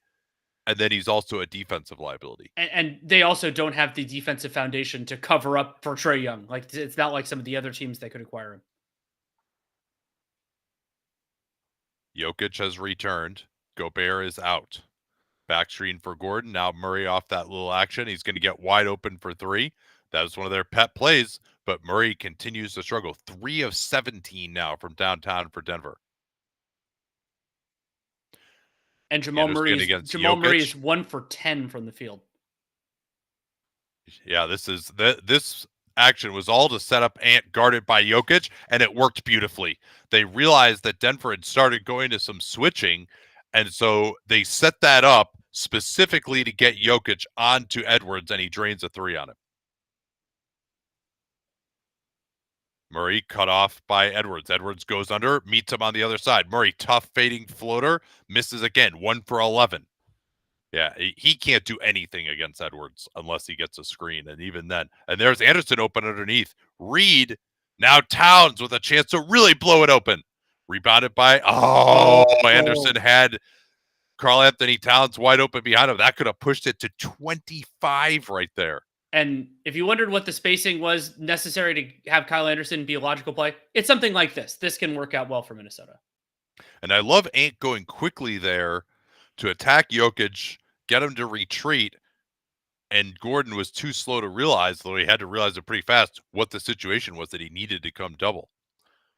And then he's also a defensive liability. And they also don't have the defensive foundation to cover up for Trae Young. Like it's not like some of the other teams that could acquire him. Jokic has returned. Gobert is out. Back screen for Gordon. Now Murray off that little action. He's going to get wide open for 3. That was one of their pet plays, but Murray continues to struggle. 3 of 17 now from downtown for Denver. And Jamal Murray is 1 for 10 from the field. Yeah, this action was all to set up Ant guarded by Jokic, and it worked beautifully. They realized that Denver had started going to some switching, and so they set that up specifically to get Jokic onto Edwards, and he drains a 3 on him. Murray cut off by Edwards. Edwards goes under, meets him on the other side. Murray, tough fading floater, misses again, 1 for 11. Yeah, he can't do anything against Edwards unless he gets a screen, and even then. And there's Anderson open underneath. Reid, now Towns with a chance to really blow it open. Rebounded by, Anderson had Karl-Anthony Towns wide open behind him. That could have pushed it to 25 right there. And if you wondered what the spacing was necessary to have Kyle Anderson be a logical play, it's something like this. This can work out well for Minnesota. And I love Ant going quickly there to attack Jokic, get him to retreat, and Gordon was too slow to realize, though he had to realize it pretty fast, what the situation was that he needed to come double.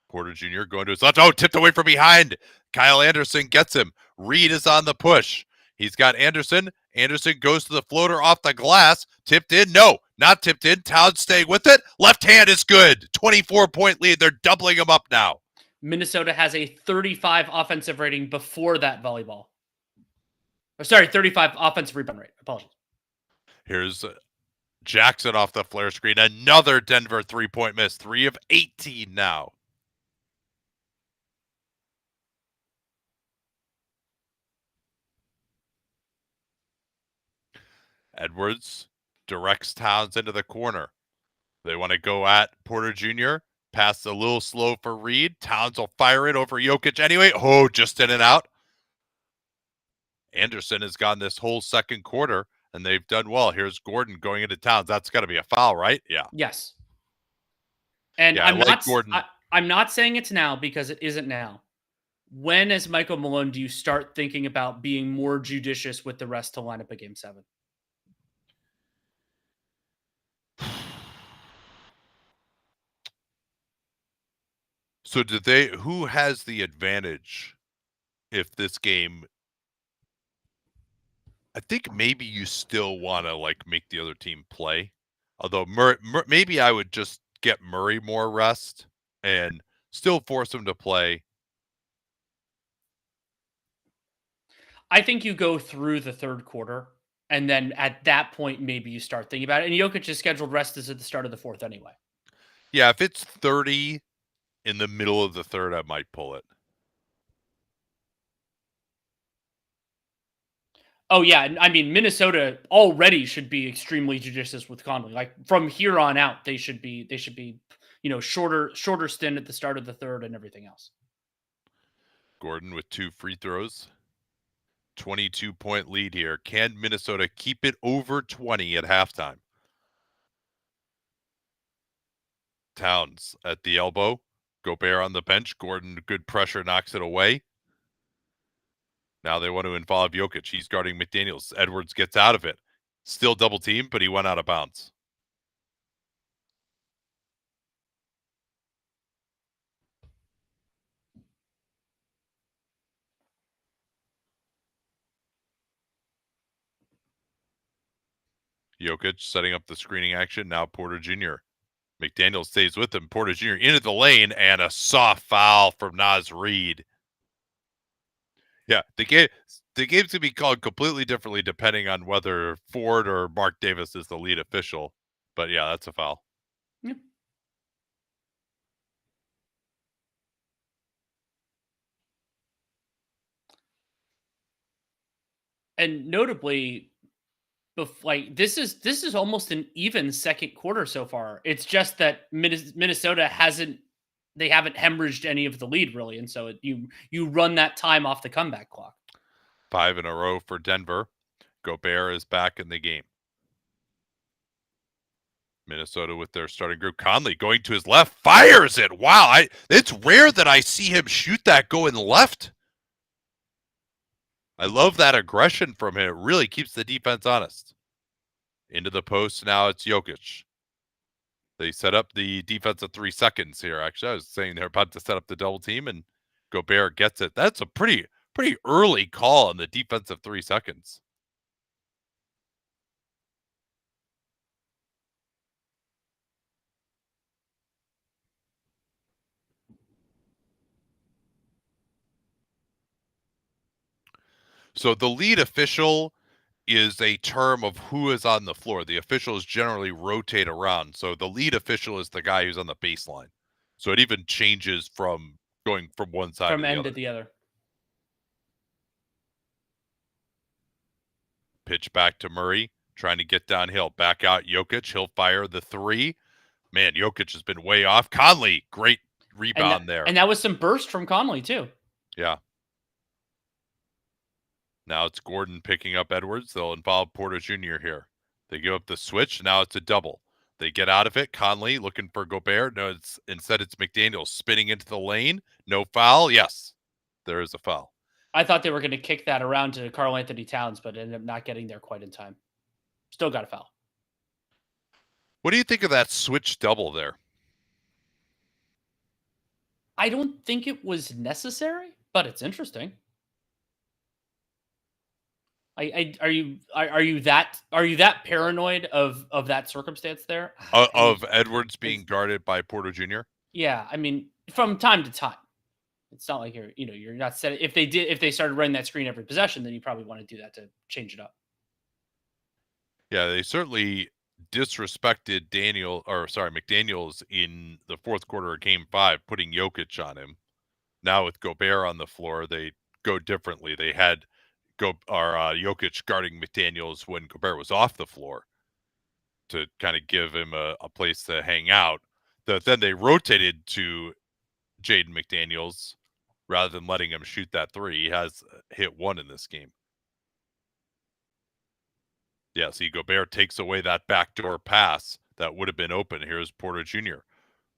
Porter Jr. going to his left. Oh, tipped away from behind. Kyle Anderson gets him. Reid is on the push. He's got Anderson. Anderson goes to the floater off the glass. Tipped in. No, not tipped in. Towns staying with it. Left hand is good. 24-point lead. They're doubling him up now. Minnesota has a 35 offensive rating before that volleyball. Or sorry, 35 offensive rebound rate. Apologies. Here's Jackson off the flare screen. Another Denver three-point miss. 3 of 18 now. Edwards directs Towns into the corner. They want to go at Porter Jr. Pass a little slow for Reed. Towns will fire it over Jokic anyway. Oh, just in and out. Anderson has gone this whole second quarter, and they've done well. Here's Gordon going into Towns. That's got to be a foul, right? Yeah. Yes. And yeah, I'm not saying it's now because it isn't now. When, as Michael Malone, do you start thinking about being more judicious with the rest to line up a Game 7? So who has the advantage if this game? I think maybe you still want to like make the other team play. Although maybe I would just get Murray more rest and still force him to play. I think you go through the third quarter, and then at that point, maybe you start thinking about it. And Jokic's scheduled rest is at the start of the fourth anyway. Yeah, if it's 30 in the middle of the third, I might pull it. Oh, yeah. I mean, Minnesota already should be extremely judicious with Conley. Like, from here on out, they should be, shorter stint at the start of the third and everything else. Gordon with 2 free throws. 22-point lead here. Can Minnesota keep it over 20 at halftime? Towns at the elbow. Gobert on the bench. Gordon, good pressure, knocks it away. Now they want to involve Jokic. He's guarding McDaniels. Edwards gets out of it. Still double team, but he went out of bounds. Jokic setting up the screening action. Now Porter Jr. McDaniels stays with him. Porter Jr. into the lane, and a soft foul from Naz Reid. Yeah, the game's going to be called completely differently depending on whether Ford or Mark Davis is the lead official. But yeah, that's a foul. Yeah. And notably, this is almost an even second quarter so far. It's just that Minnesota haven't hemorrhaged any of the lead really, and so you run that time off the comeback clock. 5 in a row for Denver. Gobert is back in the game. Minnesota with their starting group. Conley going to his left, fires it. Wow, it's rare that I see him shoot that going left. I love that aggression from him. It really keeps the defense honest. Into the post, now it's Jokic. They set up the defense of 3 seconds here, actually. I was saying they're about to set up the double team, and Gobert gets it. That's a pretty early call on the defense of 3 seconds. So the lead official is a term of who is on the floor. The officials generally rotate around. So the lead official is the guy who's on the baseline. So it even changes from going from one side from to end to the other. Pitch back to Murray, trying to get downhill. Back out Jokic. He'll fire the 3. Man, Jokic has been way off. Conley, great rebound there. And that was some burst from Conley, too. Yeah. Now it's Gordon picking up Edwards. They'll involve Porter Jr. here. They give up the switch. Now it's a double. They get out of it. Conley looking for Gobert. No, instead it's McDaniels spinning into the lane. No foul. Yes, there is a foul. I thought they were going to kick that around to Karl-Anthony Towns, but ended up not getting there quite in time. Still got a foul. What do you think of that switch double there? I don't think it was necessary, but it's interesting. Are you that paranoid of that circumstance there? Of Edwards being guarded by Porter Jr.? Yeah, I mean, from time to time. It's not like you're not set. If they started running that screen every possession, then you probably want to do that to change it up. Yeah, they certainly disrespected McDaniels in the fourth quarter of Game 5, putting Jokic on him. Now with Gobert on the floor, they go differently. They had Jokic guarding McDaniels when Gobert was off the floor to kind of give him a place to hang out. Then they rotated to Jaden McDaniels rather than letting him shoot that three. He has hit one in this game. Yeah, see, Gobert takes away that backdoor pass that would have been open. Here's Porter Jr.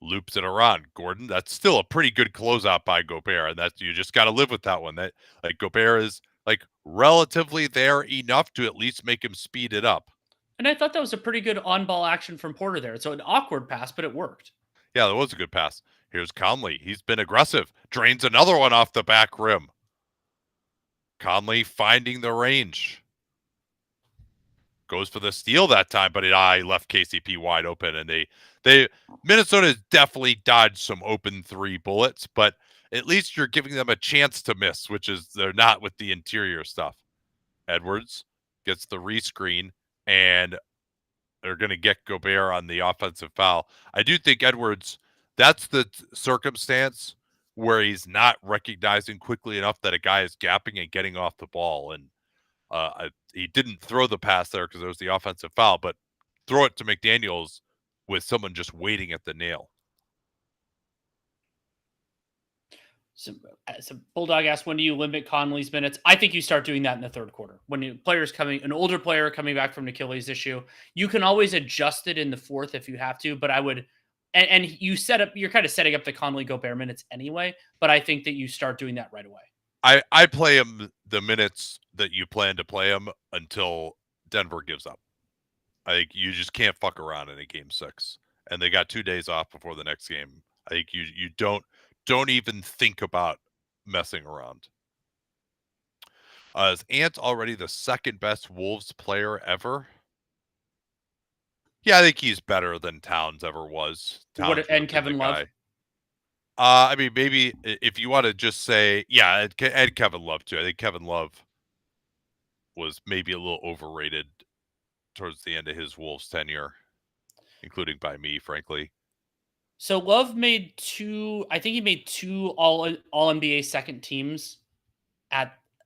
Loops it around. Gordon, that's still a pretty good closeout by Gobert, and that's you just got to live with that one. That like Gobert is like relatively there enough to at least make him speed it up. And I thought that was a pretty good on-ball action from Porter there. So an awkward pass, but it worked. Yeah, that was a good pass. Here's Conley. He's been aggressive. Drains another one off the back rim. Conley finding the range. Goes for the steal that time, but I left KCP wide open, and Minnesota definitely dodged some open three bullets, but at least you're giving them a chance to miss, which is they're not with the interior stuff. Edwards gets the rescreen, and they're going to get Gobert on the offensive foul. I do think Edwards, that's the circumstance where he's not recognizing quickly enough that a guy is gapping and getting off the ball, and he didn't throw the pass there because it was the offensive foul, but throw it to McDaniels with someone just waiting at the nail. So Bulldog asked, when do you limit Conley's minutes? I think you start doing that in the third quarter. When an older player coming back from an Achilles issue, you can always adjust it in the fourth if you have to, but I would, and you're kind of setting up the Conley Gobert minutes anyway, but I think that you start doing that right away. I play him the minutes that you plan to play him until Denver gives up. I think you just can't fuck around in a game 6, and they got 2 days off before the next game. I think you don't even think about messing around. Is Ant already the second best Wolves player ever? Yeah, I think he's better than Towns ever was. And Kevin Love? I mean, maybe if you want to just say, yeah, and Kevin Love too. I think Kevin Love was maybe a little overrated towards the end of his Wolves tenure, including by me, frankly. So Love made two all NBA second teams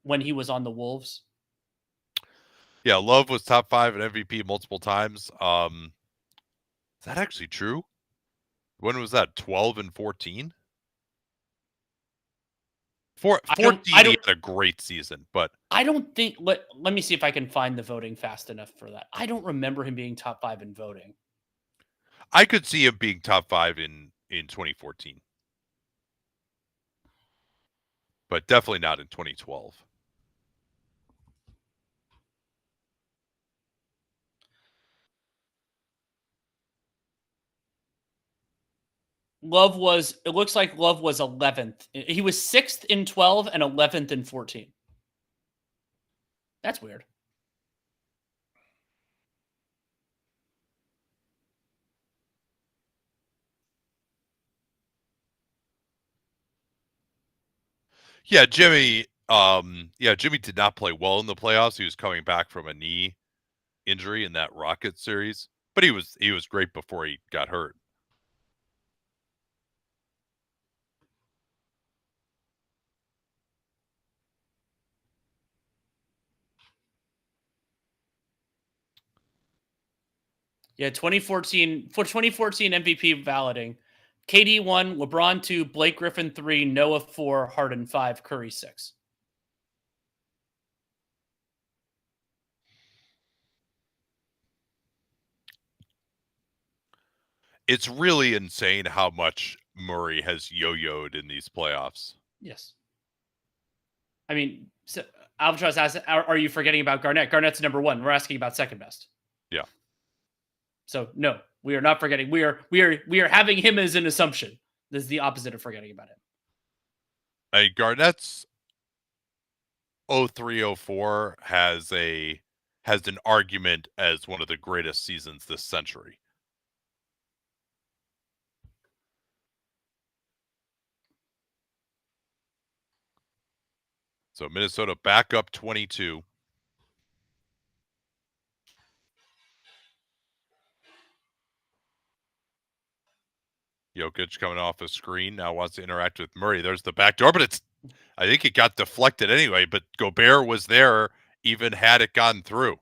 when he was on the Wolves. Yeah, Love was top 5 in MVP multiple times. Is that actually true? When was that? 12 and 14? 14, he had a great season, but I don't think. Let me see if I can find the voting fast enough for that. I don't remember him being top 5 in voting. I could see him being top 5 in 2014, but definitely not in 2012. It looks like Love was 11th. He was 6th in 12 and 11th in 14. That's weird. Yeah, Jimmy did not play well in the playoffs. He was coming back from a knee injury in that Rockets series, but he was great before he got hurt. Yeah, 2014 MVP balloting. KD 1, LeBron 2, Blake Griffin 3, Noah 4, Harden 5, Curry 6. It's really insane how much Murray has yo-yoed in these playoffs. Yes. I mean, so Albatross asks, are you forgetting about Garnett? Garnett's number 1. We're asking about second best. Yeah. So no, we are not forgetting. We are having him as an assumption. This is the opposite of forgetting about him. Garnett's 03-04 has an argument as one of the greatest seasons this century. So Minnesota back up 22. Jokic coming off a screen, now wants to interact with Murray. There's the back door, but I think it got deflected anyway, but Gobert was there even had it gone through.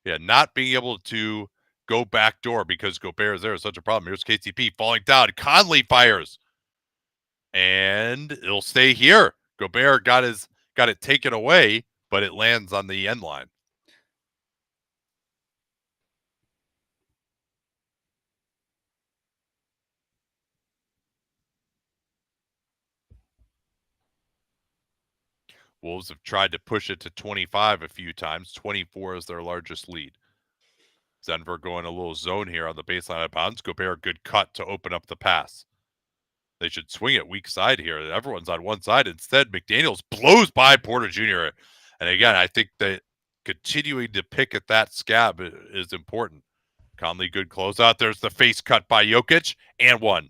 Yeah, not being able to go back door because Gobert is there is such a problem. Here's KCP falling down. Conley fires. And it'll stay here. Gobert got it taken away, but it lands on the end line. Wolves have tried to push it to 25 a few times. 24 is their largest lead. Denver going a little zone here on the baseline out of bounds. Gobert, good cut to open up the pass. They should swing it weak side here. Everyone's on one side. Instead, McDaniels blows by Porter Jr. And again, I think that continuing to pick at that scab is important. Conley, good closeout. There's the face cut by Jokic, and one.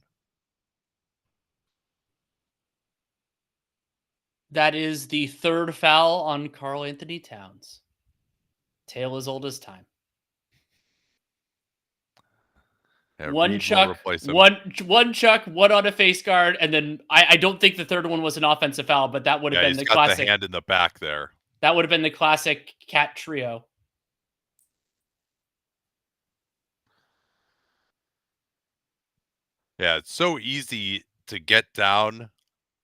That is the third foul on Karl-Anthony Towns. Tale as old as time. Yeah, one chuck, one on a face guard, and then I don't think the third one was an offensive foul, but that would have been the classic. The hand in the back there. That would have been the classic cat trio. Yeah, it's so easy to get down,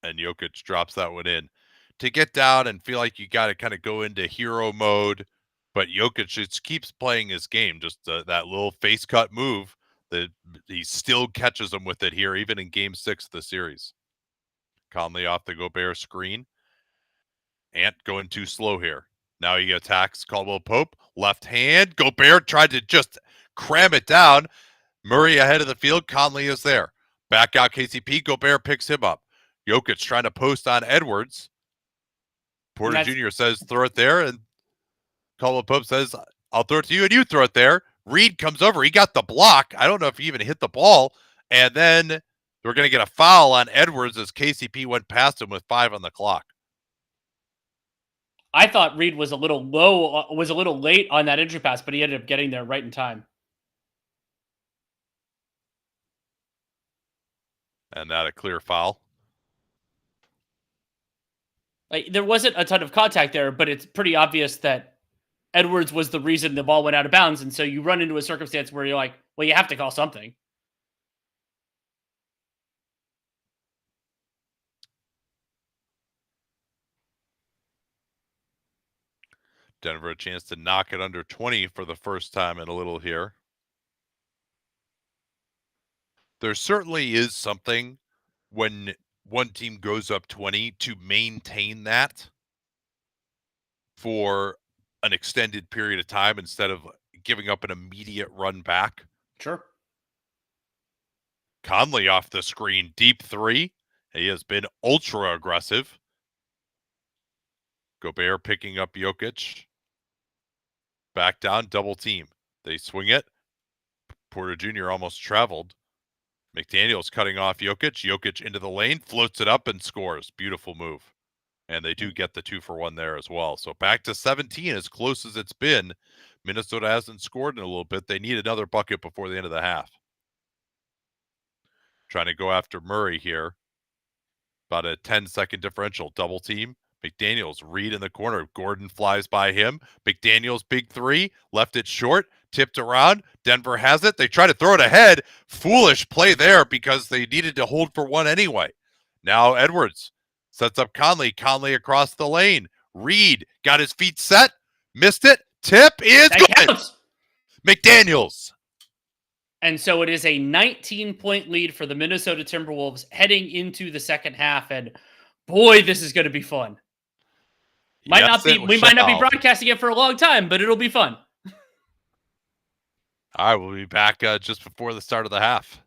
and Jokic drops that one in. To get down and feel like you got to kind of go into hero mode, but Jokic just keeps playing his game. Just that little face cut move that he still catches him with it here, even in Game 6 of the series. Conley off the Gobert screen. Ant going too slow here. Now he attacks Caldwell Pope. Left hand. Gobert tried to just cram it down. Murray ahead of the field. Conley is there. Back out KCP. Gobert picks him up. Jokic trying to post on Edwards. Porter Jr. says, throw it there. And Caldwell Pope says, I'll throw it to you and you throw it there. Reed comes over. He got the block. I don't know if he even hit the ball. And then we're going to get a foul on Edwards as KCP went past him with 5 on the clock. I thought Reed was a little late on that entry pass, but he ended up getting there right in time. And that a clear foul. Like, there wasn't a ton of contact there, but it's pretty obvious that Edwards was the reason the ball went out of bounds. And so you run into a circumstance where you're like, well, you have to call something. Denver a chance to knock it under 20 for the first time in a little here. There certainly is something when one team goes up 20 to maintain that for an extended period of time instead of giving up an immediate run back. Sure. Conley off the screen, deep three. He has been ultra aggressive. Gobert picking up Jokic. Back down, double team. They swing it. Porter Jr. almost traveled. McDaniels cutting off Jokic. Jokic into the lane, floats it up and scores. Beautiful move. And they do get the 2-for-1 there as well. So back to 17, as close as it's been. Minnesota hasn't scored in a little bit. They need another bucket before the end of the half. Trying to go after Murray here. About a 10-second differential. Double team. McDaniels, Reed in the corner. Gordon flies by him. McDaniels, big three. Left it short. Tipped around. Denver has it. They try to throw it ahead. Foolish play there because they needed to hold for one anyway. Now Edwards sets up Conley. Conley across the lane. Reed got his feet set. Missed it. Tip is that good. Counts. McDaniels. And so it is a 19-point lead for the Minnesota Timberwolves heading into the second half. And boy, this is going to be fun. We might not be broadcasting it for a long time, but it'll be fun. All right, we'll be back just before the start of the half.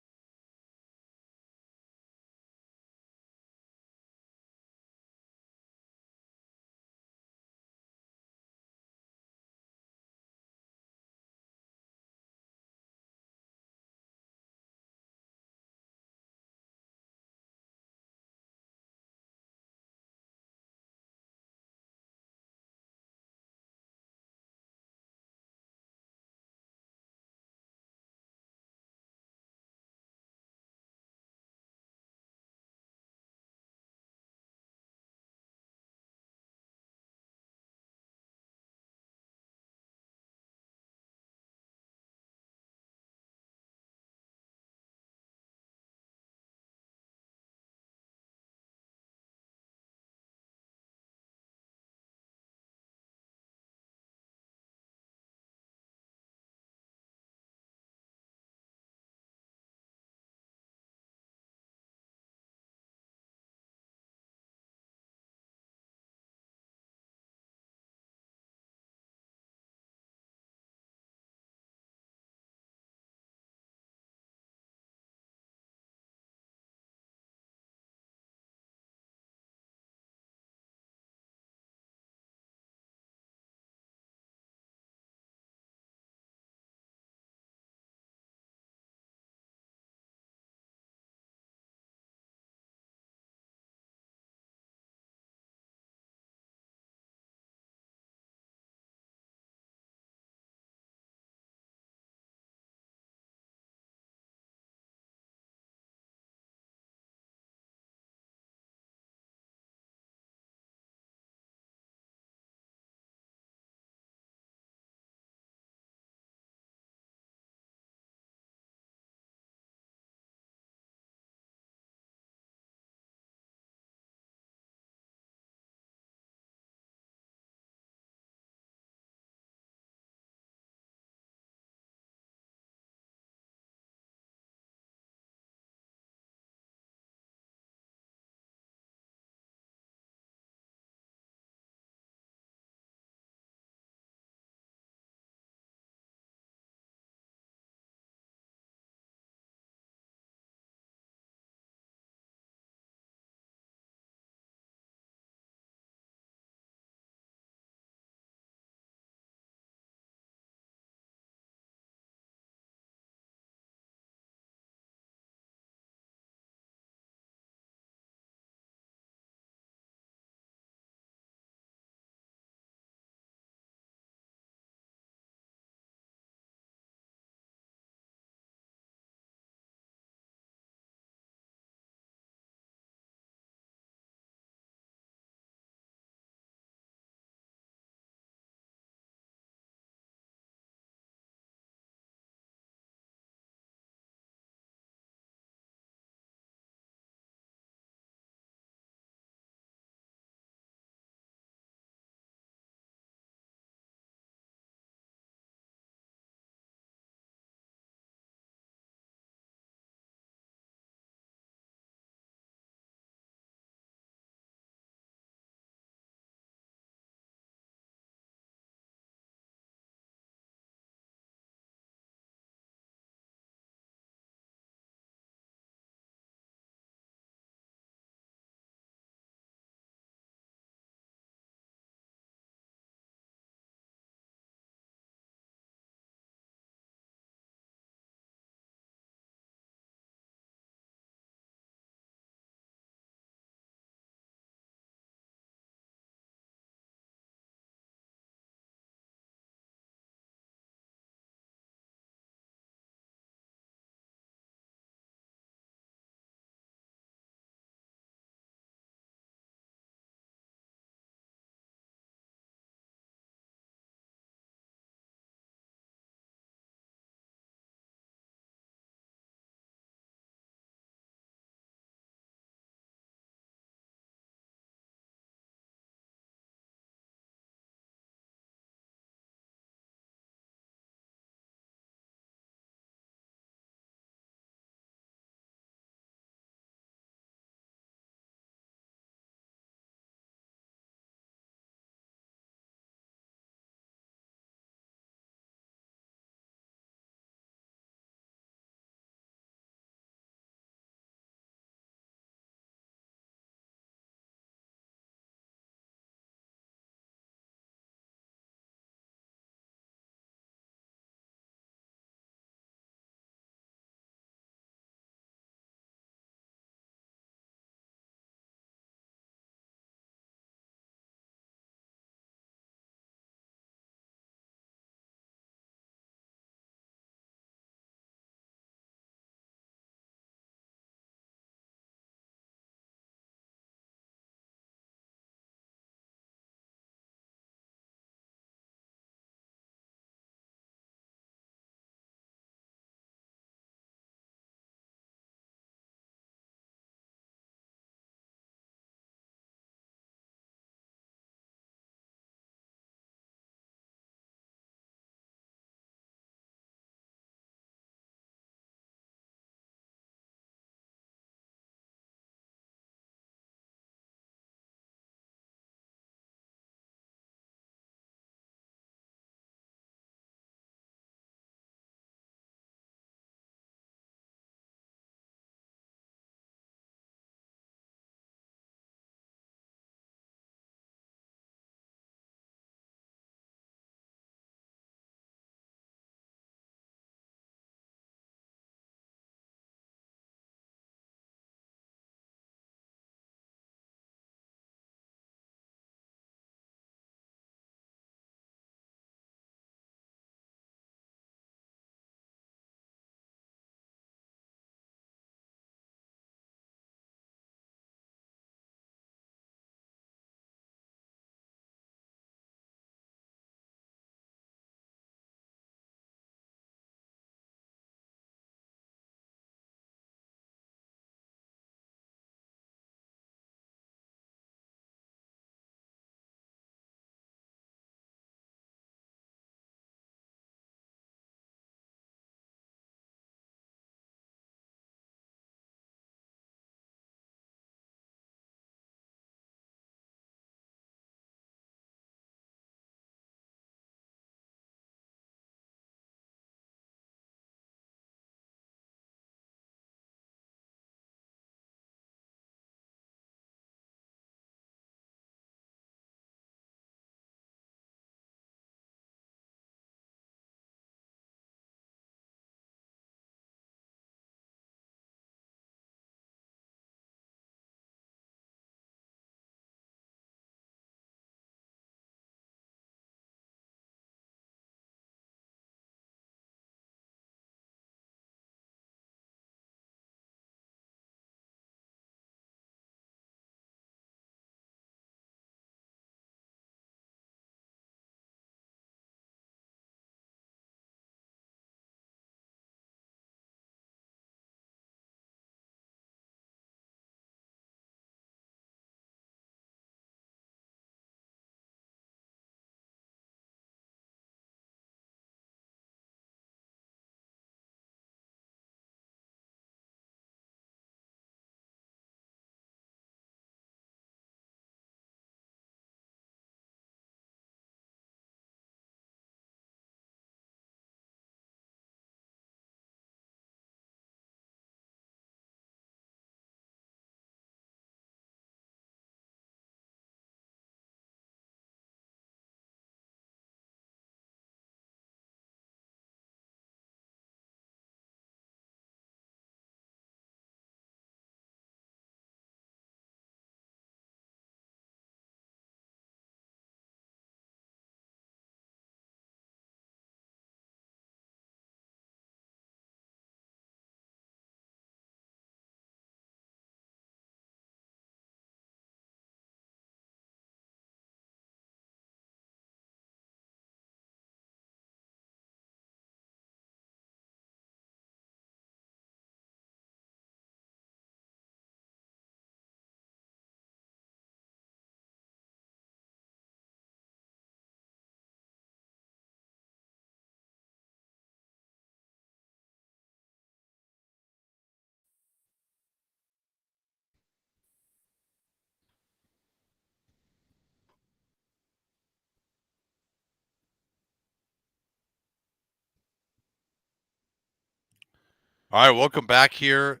All right, welcome back here.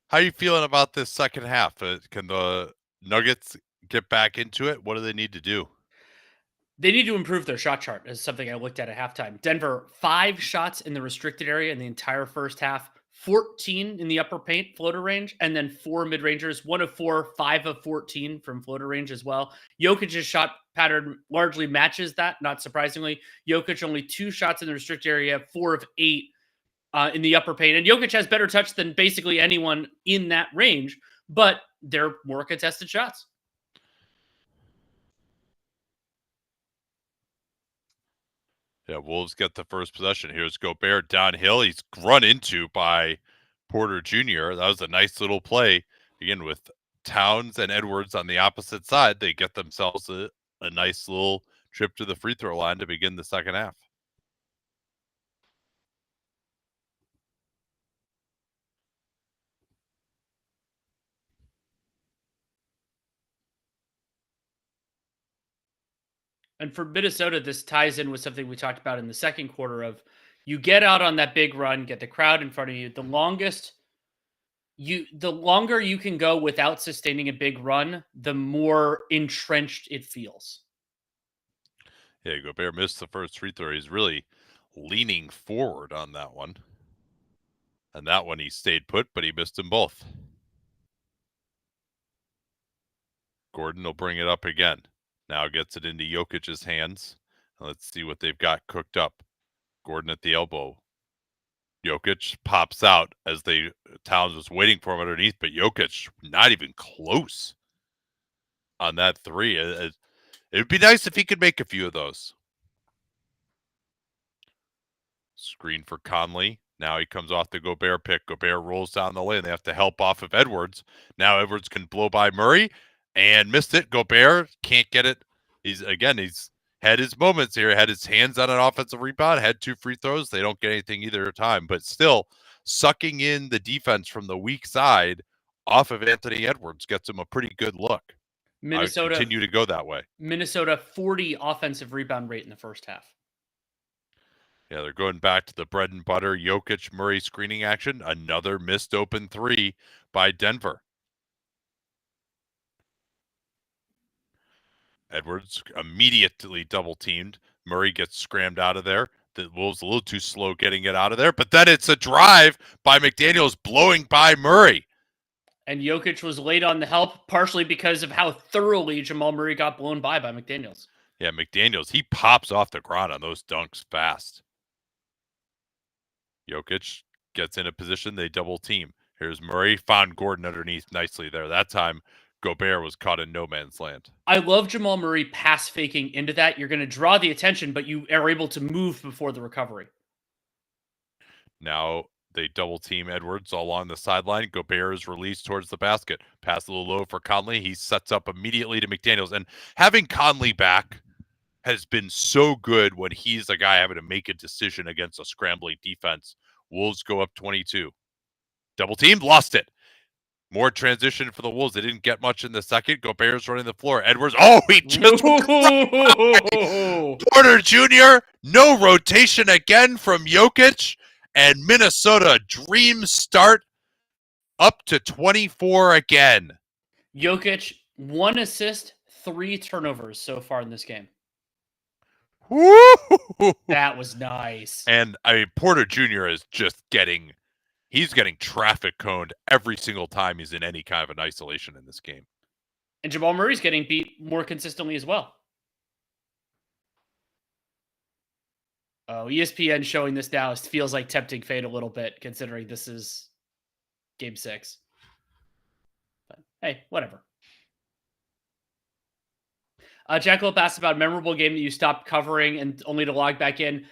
How are you feeling about this second half? Can the Nuggets get back into it? What do they need to do? They need to improve their shot chart, is something I looked at halftime. Denver, 5 shots in the restricted area in the entire first half, 14 in the upper paint floater range, and then 4 mid rangers, 1 of 4, 5 of 14 from floater range as well. Jokic's shot pattern largely matches that, not surprisingly. Jokic only 2 shots in the restricted area, 4 of 8 in the upper paint. And Jokic has better touch than basically anyone in that range, but they're more contested shots. Yeah, Wolves get the first possession. Here's Gobert downhill. He's run into by Porter Jr. That was a nice little play. Again, with Towns and Edwards on the opposite side, they get themselves a nice little trip to the free throw line to begin the second half. And for Minnesota, this ties in with something we talked about in the second quarter of you get out on that big run, get the crowd in front of you. The longer you can go without sustaining a big run, the more entrenched it feels. Yeah, Gobert missed the first free throw. He's really leaning forward on that one. And that one he stayed put, but he missed them both. Gordon will bring it up again. Now gets it into Jokic's hands. Let's see what they've got cooked up. Gordon at the elbow. Jokic pops out as Towns was waiting for him underneath, but Jokic not even close on that three. It would be nice if he could make a few of those. Screen for Conley. Now he comes off the Gobert pick. Gobert rolls down the lane. They have to help off of Edwards. Now Edwards can blow by Murray and missed it. Gobert can't get it. He's had his moments here, had his hands on an offensive rebound, had 2 free throws. They don't get anything either time, but still sucking in the defense from the weak side off of Anthony Edwards gets him a pretty good look. Minnesota continue to go that way. Minnesota 40 offensive rebound rate in the first half. Yeah, they're going back to the bread and butter Jokic Murray screening action. Another missed open 3 by Denver. Edwards immediately double teamed. Murray gets scrammed out of there. The Wolves a little too slow getting it out of there, but then it's a drive by McDaniels blowing by Murray. And Jokic was late on the help, partially because of how thoroughly Jamal Murray got blown by McDaniels. Yeah, McDaniels, he pops off the ground on those dunks fast. Jokic gets in a position, they double team. Here's Murray, found Gordon underneath nicely there. That time, Gobert was caught in no man's land. I love Jamal Murray pass faking into that. You're going to draw the attention, but you are able to move before the recovery. Now they double team Edwards along the sideline. Gobert is released towards the basket. Pass a little low for Conley. He sets up immediately to McDaniels. And having Conley back has been so good when he's a guy having to make a decision against a scrambling defense. Wolves go up 22. Double teamed, lost it. More transition for the Wolves. They didn't get much in the second. Gobert's running the floor. Edwards, he just Porter Jr., no rotation again from Jokic, and Minnesota dream start up to 24 again. Jokic, 1 assist, 3 turnovers so far in this game. Woo! That was nice. And Porter Jr. is just getting traffic coned every single time he's in any kind of an isolation in this game. And Jamal Murray's getting beat more consistently as well. Oh, ESPN showing this now feels like tempting fate a little bit, considering this is Game 6. But hey, whatever. Jackalope asked about a memorable game that you stopped covering and only to log back in.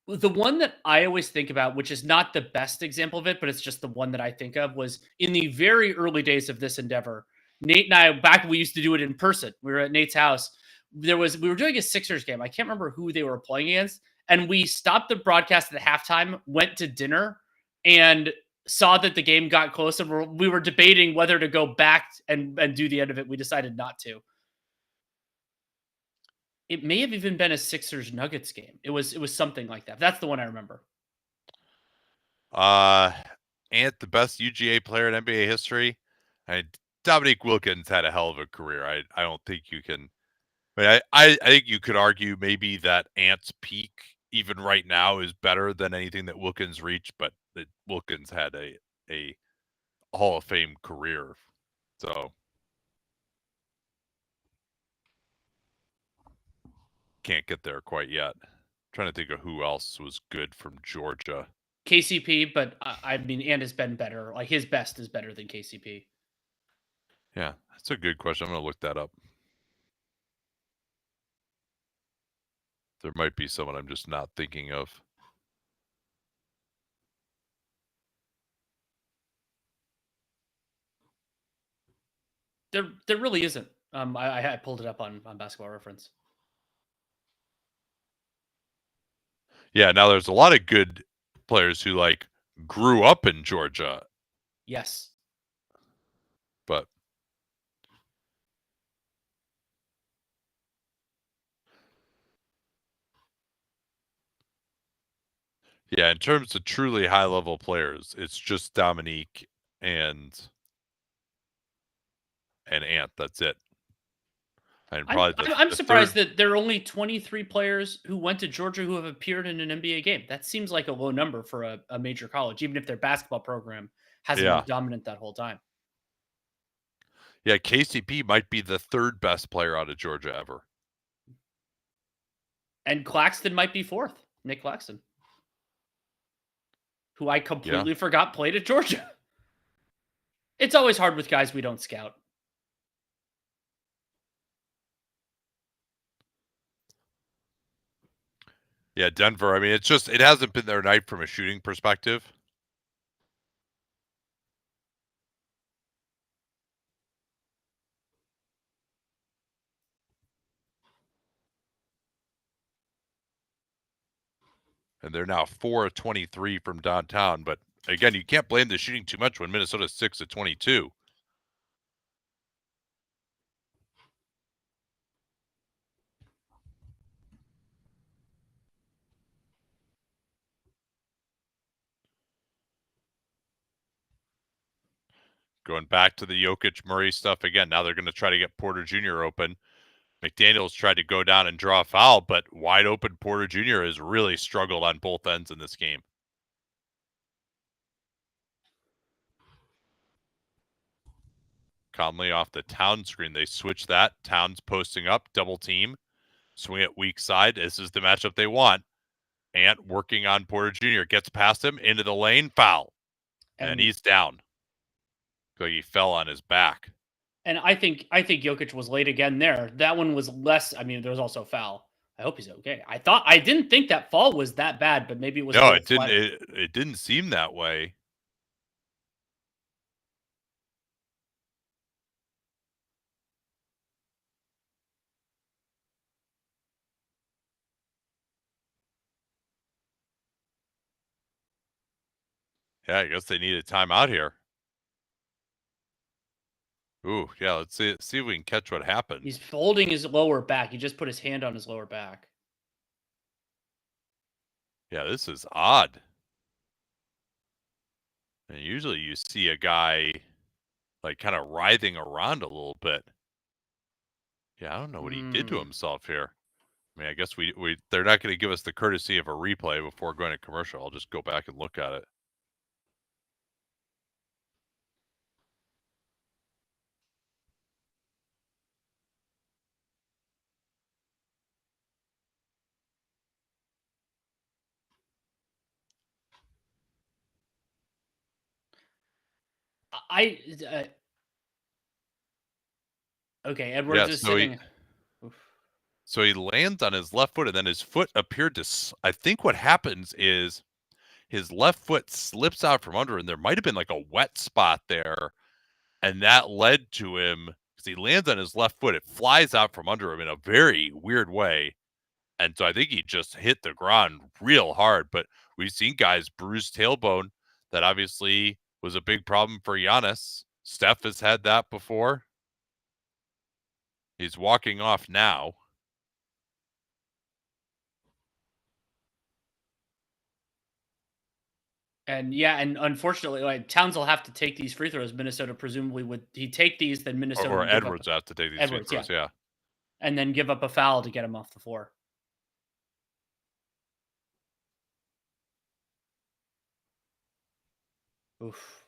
The one that I always think about, which is not the best example of it, but it's just the one that I think of, was in the very early days of this endeavor. Nate and I, back when we used to do it in person, we were at Nate's house. We were doing a Sixers game. I can't remember who they were playing against. And we stopped the broadcast at halftime, went to dinner, and saw that the game got close. And we were debating whether to go back and do the end of it. We decided not to. It may have even been a Sixers Nuggets game. It was something like that. That's the one I remember. Ant the best UGA player in NBA history? Dominique Wilkins had a hell of a career. I don't think you can. I think you could argue maybe that Ant's peak, even right now, is better than anything that Wilkins reached, but Wilkins had a Hall of Fame career. So can't get there quite yet. Trying to think of who else was good from Georgia. KCP, but I mean, Ant has been better. Like his best is better than KCP. Yeah, that's a good question. I'm going to look that up. There might be someone I'm just not thinking of. There really isn't. I pulled it up on Basketball Reference. Yeah, now there's a lot of good players who like grew up in Georgia, Yes. but yeah, in terms of truly high level players, it's just Dominique and Ant. That's it. And probably I'm the surprised third. that there are only 23 players who went to Georgia who have appeared in an NBA game. That seems like a low number for a major college, even if their basketball program hasn't been Yeah. dominant that whole time. Yeah, KCP might be the third best player out of Georgia ever. And Claxton might be fourth. Nick Claxton, who I completely forgot played at Georgia. It's always hard with guys we don't scout. Yeah, Denver. I mean, it's just it hasn't been their night from a shooting perspective. And they're now 4 of 23 from downtown. But again, you can't blame the shooting too much when Minnesota's 6 of 22. Going back to the Jokic Murray stuff again. Now they're going to try to get Porter Jr. open. McDaniels tried to go down and draw a foul, but wide open Porter Jr. has really struggled on both ends in this game. Conley off the Towns screen. They switch that. Towns posting up, double team, swing it weak side. This is the matchup they want. Ant working on Porter Jr. Gets past him into the lane, foul. And he's down. Like he fell on his back. And I think Jokic was late again there. That one was less. I mean, there was also a foul. I hope he's okay. I didn't think that fall was that bad, but maybe it was. No, it didn't. It didn't seem that way. Yeah, I guess they need a timeout here. Ooh, yeah. Let's see if we can catch what happened. He's folding his lower back. He just put his hand on his lower back. Yeah, this is odd. And usually you see a guy like kind of writhing around a little bit. Yeah, I don't know what he did to himself here. I mean, I guess they're not going to give us the courtesy of a replay before going to commercial. I'll just go back and look at it. Okay, Edwards is sitting. So he lands on his left foot, and then his foot appeared to. I think what happens is his left foot slips out from under, and there might have been like a wet spot there, and that led to him because he lands on his left foot. It flies out from under him in a very weird way, and so I think he just hit the ground real hard. But we've seen guys bruise tailbone. That obviously was a big problem for Giannis. Steph has had that before. He's walking off now. And yeah, and unfortunately, like Towns will have to take these free throws. Minnesota presumably would he take these, then Minnesota Or would give up Edwards have to take these free Edwards, yeah, throws. Yeah. and then give up a foul to get him off the floor. Oof.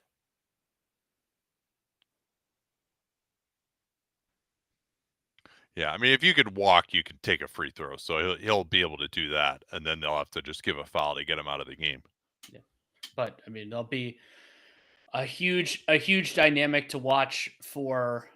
Yeah, I mean, if you could walk, you can take a free throw. So he'll be able to do that, and then they'll have to just give a foul to get him out of the game. Yeah. But I mean, there'll be a huge dynamic to watch for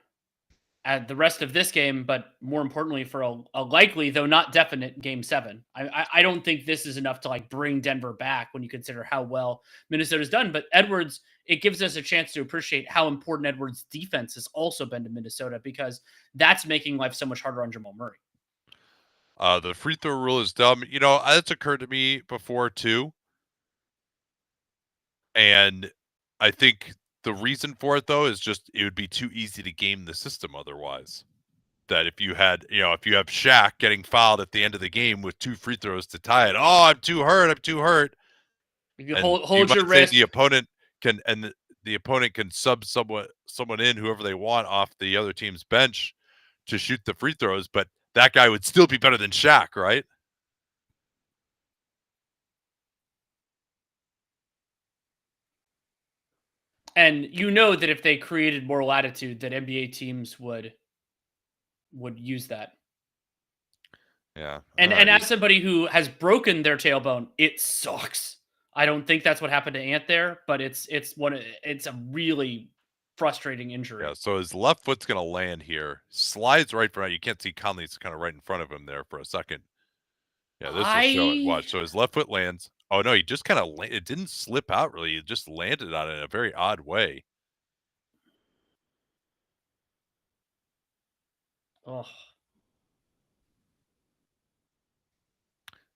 the rest of this game, but more importantly for a likely though not definite game 7. I don't think this is enough to like bring Denver back when you consider how well Minnesota's done. But Edwards, it gives us a chance to appreciate how important Edwards' defense has also been to Minnesota, because that's making life so much harder on Jamal Murray. The free throw rule is dumb. You know, that's occurred to me before too. And I think the reason for it though is just it would be too easy to game the system otherwise. That if you had, if you have Shaq getting fouled at the end of the game with 2 free throws to tie it, oh, I'm too hurt. You And you hold your might say the wrist. opponent can, and the opponent can sub someone in, whoever they want off the other team's bench to shoot the free throws, but that guy would still be better than Shaq, right? And you know that if they created more latitude, that NBA teams would use that. Yeah. And as somebody who has broken their tailbone, it sucks. I don't think that's what happened to Ant there, but it's a really frustrating injury. Yeah, so his left foot's gonna land here, slides right front. You can't see Conley's kind of right in front of him there for a second. Yeah, this will show it. I Watch. So his left foot lands. Oh no, he just kind of it didn't slip out really. It just landed on it in a very odd way. oh,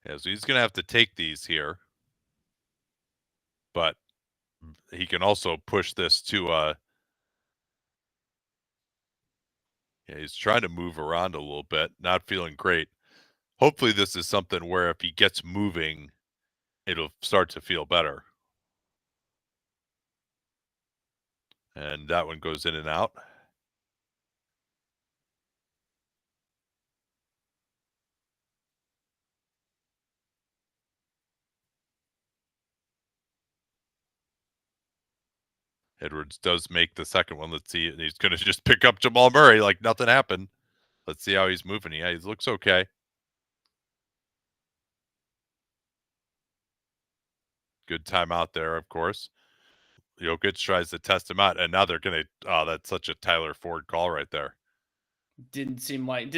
Yeah, so he's gonna have to take these here, but he can also push this to yeah, he's trying to move around a little bit, not feeling great. Hopefully this is something where if he gets moving, it'll start to feel better. And that one goes in and out. Edwards does make the second one. Let's see. He's going to just pick up Jamal Murray like nothing happened. Let's see how he's moving. Yeah, he looks okay. Good timeout there, of course. Jokic tries to test him out, and now they're going to. Oh, that's such a Tyler Ford call right there. didn't seem like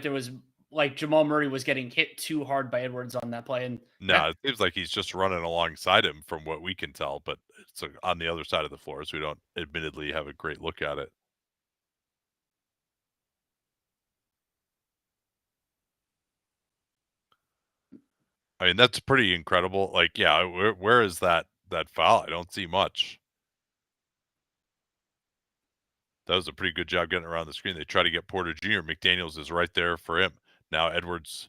there was like Jamal Murray was getting hit too hard by Edwards on that play. And No, it seems like he's just running alongside him from what we can tell, but it's on the other side of the floor, so we don't admittedly have a great look at it. I mean, that's pretty incredible. Like, yeah, where is that foul? I don't see much. That was a pretty good job getting around the screen. They try to get Porter Jr. McDaniels is right there for him. Now Edwards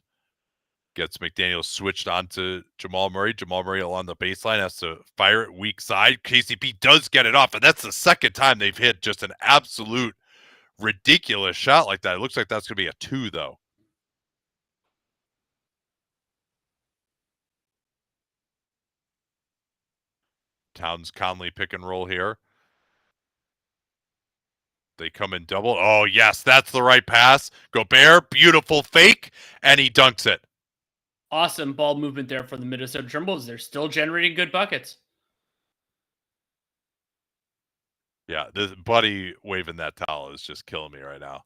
gets McDaniels switched onto Jamal Murray. Jamal Murray along the baseline has to fire it weak side. KCP does get it off, and that's the second time they've hit just an absolute ridiculous shot like that. It looks like that's going to be a 2, though. Towns Conley pick and roll here. They come in double. Oh, yes, that's the right pass. Gobert, beautiful fake, and he dunks it. awesome ball movement there for the Minnesota Timberwolves. They're still generating good buckets. Yeah, this Buddy waving that towel is just killing me right now.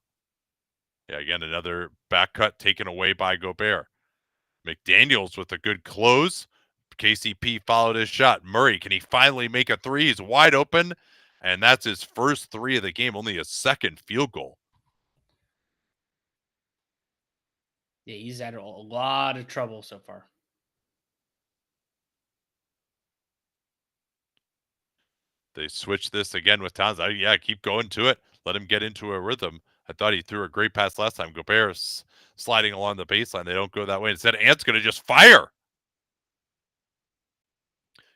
Yeah, again, another back cut taken away by Gobert. McDaniels with a good close. KCP followed his shot. Murray, can he finally make a 3? He's wide open, and that's his first 3 of the game, only a second field goal. Yeah, he's had a lot of trouble so far. They switch this again with Towns. Yeah, keep going to it. Let him get into a rhythm. I thought he threw a great pass last time. Gobert sliding along the baseline. They don't go that way. Instead, Ant's going to just fire.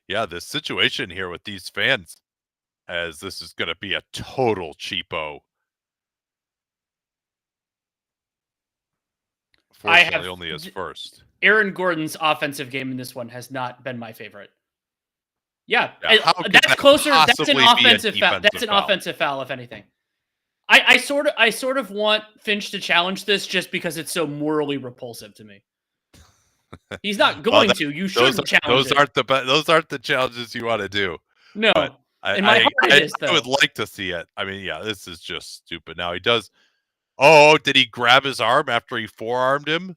Yeah, this situation here with these fans, as this is going to be a total cheapo. Fortunately, only as first. Aaron Gordon's offensive game in this one has not been my favorite. Yeah, How could that's that closer. That's an possibly be a offensive foul. That's an defensive foul? offensive foul, if anything. I sort of want Finch to challenge this just because it's so morally repulsive to me. He's not going to. You shouldn't challenge it. Those aren't the challenges you want to do. No, But in my heart it is, I though. would like to see it. I mean, yeah, this is just stupid. Now he does. Oh, did he grab his arm after he forearmed him?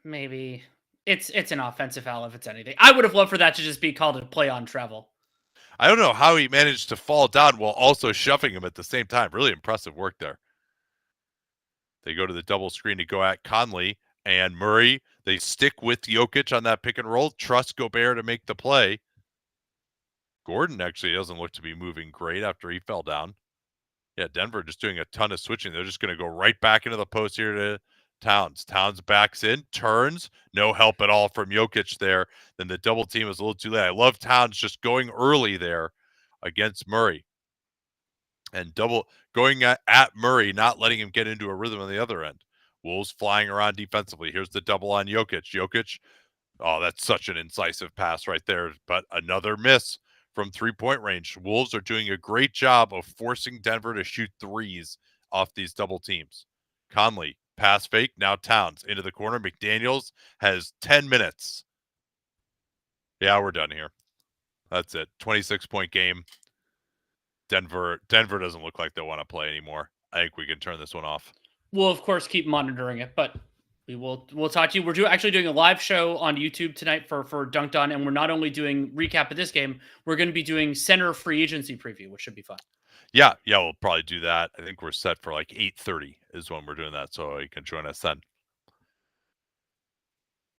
Maybe it's an offensive foul if it's anything. I would have loved for that to just be called a play on travel. I don't know how he managed to fall down while also shoving him at the same time. Really impressive work there. They go to the double screen to go at Conley and Murray. They stick with Jokic on that pick and roll. Trust Gobert to make the play. Gordon actually doesn't look to be moving great after he fell down. Yeah, Denver just doing a ton of switching. They're just going to go right back into the post here to Towns. Towns backs in, turns. No help at all from Jokic there. Then the double team is a little too late. I love Towns just going early there against Murray. And going at Murray, not letting him get into a rhythm on the other end. Wolves flying around defensively. Here's the double on Jokic. Jokic, oh, that's such an incisive pass right there. But another miss from three-point range. Wolves are doing a great job of forcing Denver to shoot threes off these double teams. Conley, pass fake, now Towns into the corner. McDaniels has 10 minutes. Yeah, we're done here. That's it. 26-point game. Denver doesn't look like they want to play anymore. I think we can turn this one off. We'll of course keep monitoring it, but we'll talk to you. We're actually doing a live show on YouTube tonight for Dunked On, and we're not only doing recap of this game, we're going to be doing center free agency preview, which should be fun. Yeah, we'll probably do that. I think we're set for like 8:30 is when we're doing that, so you can join us then.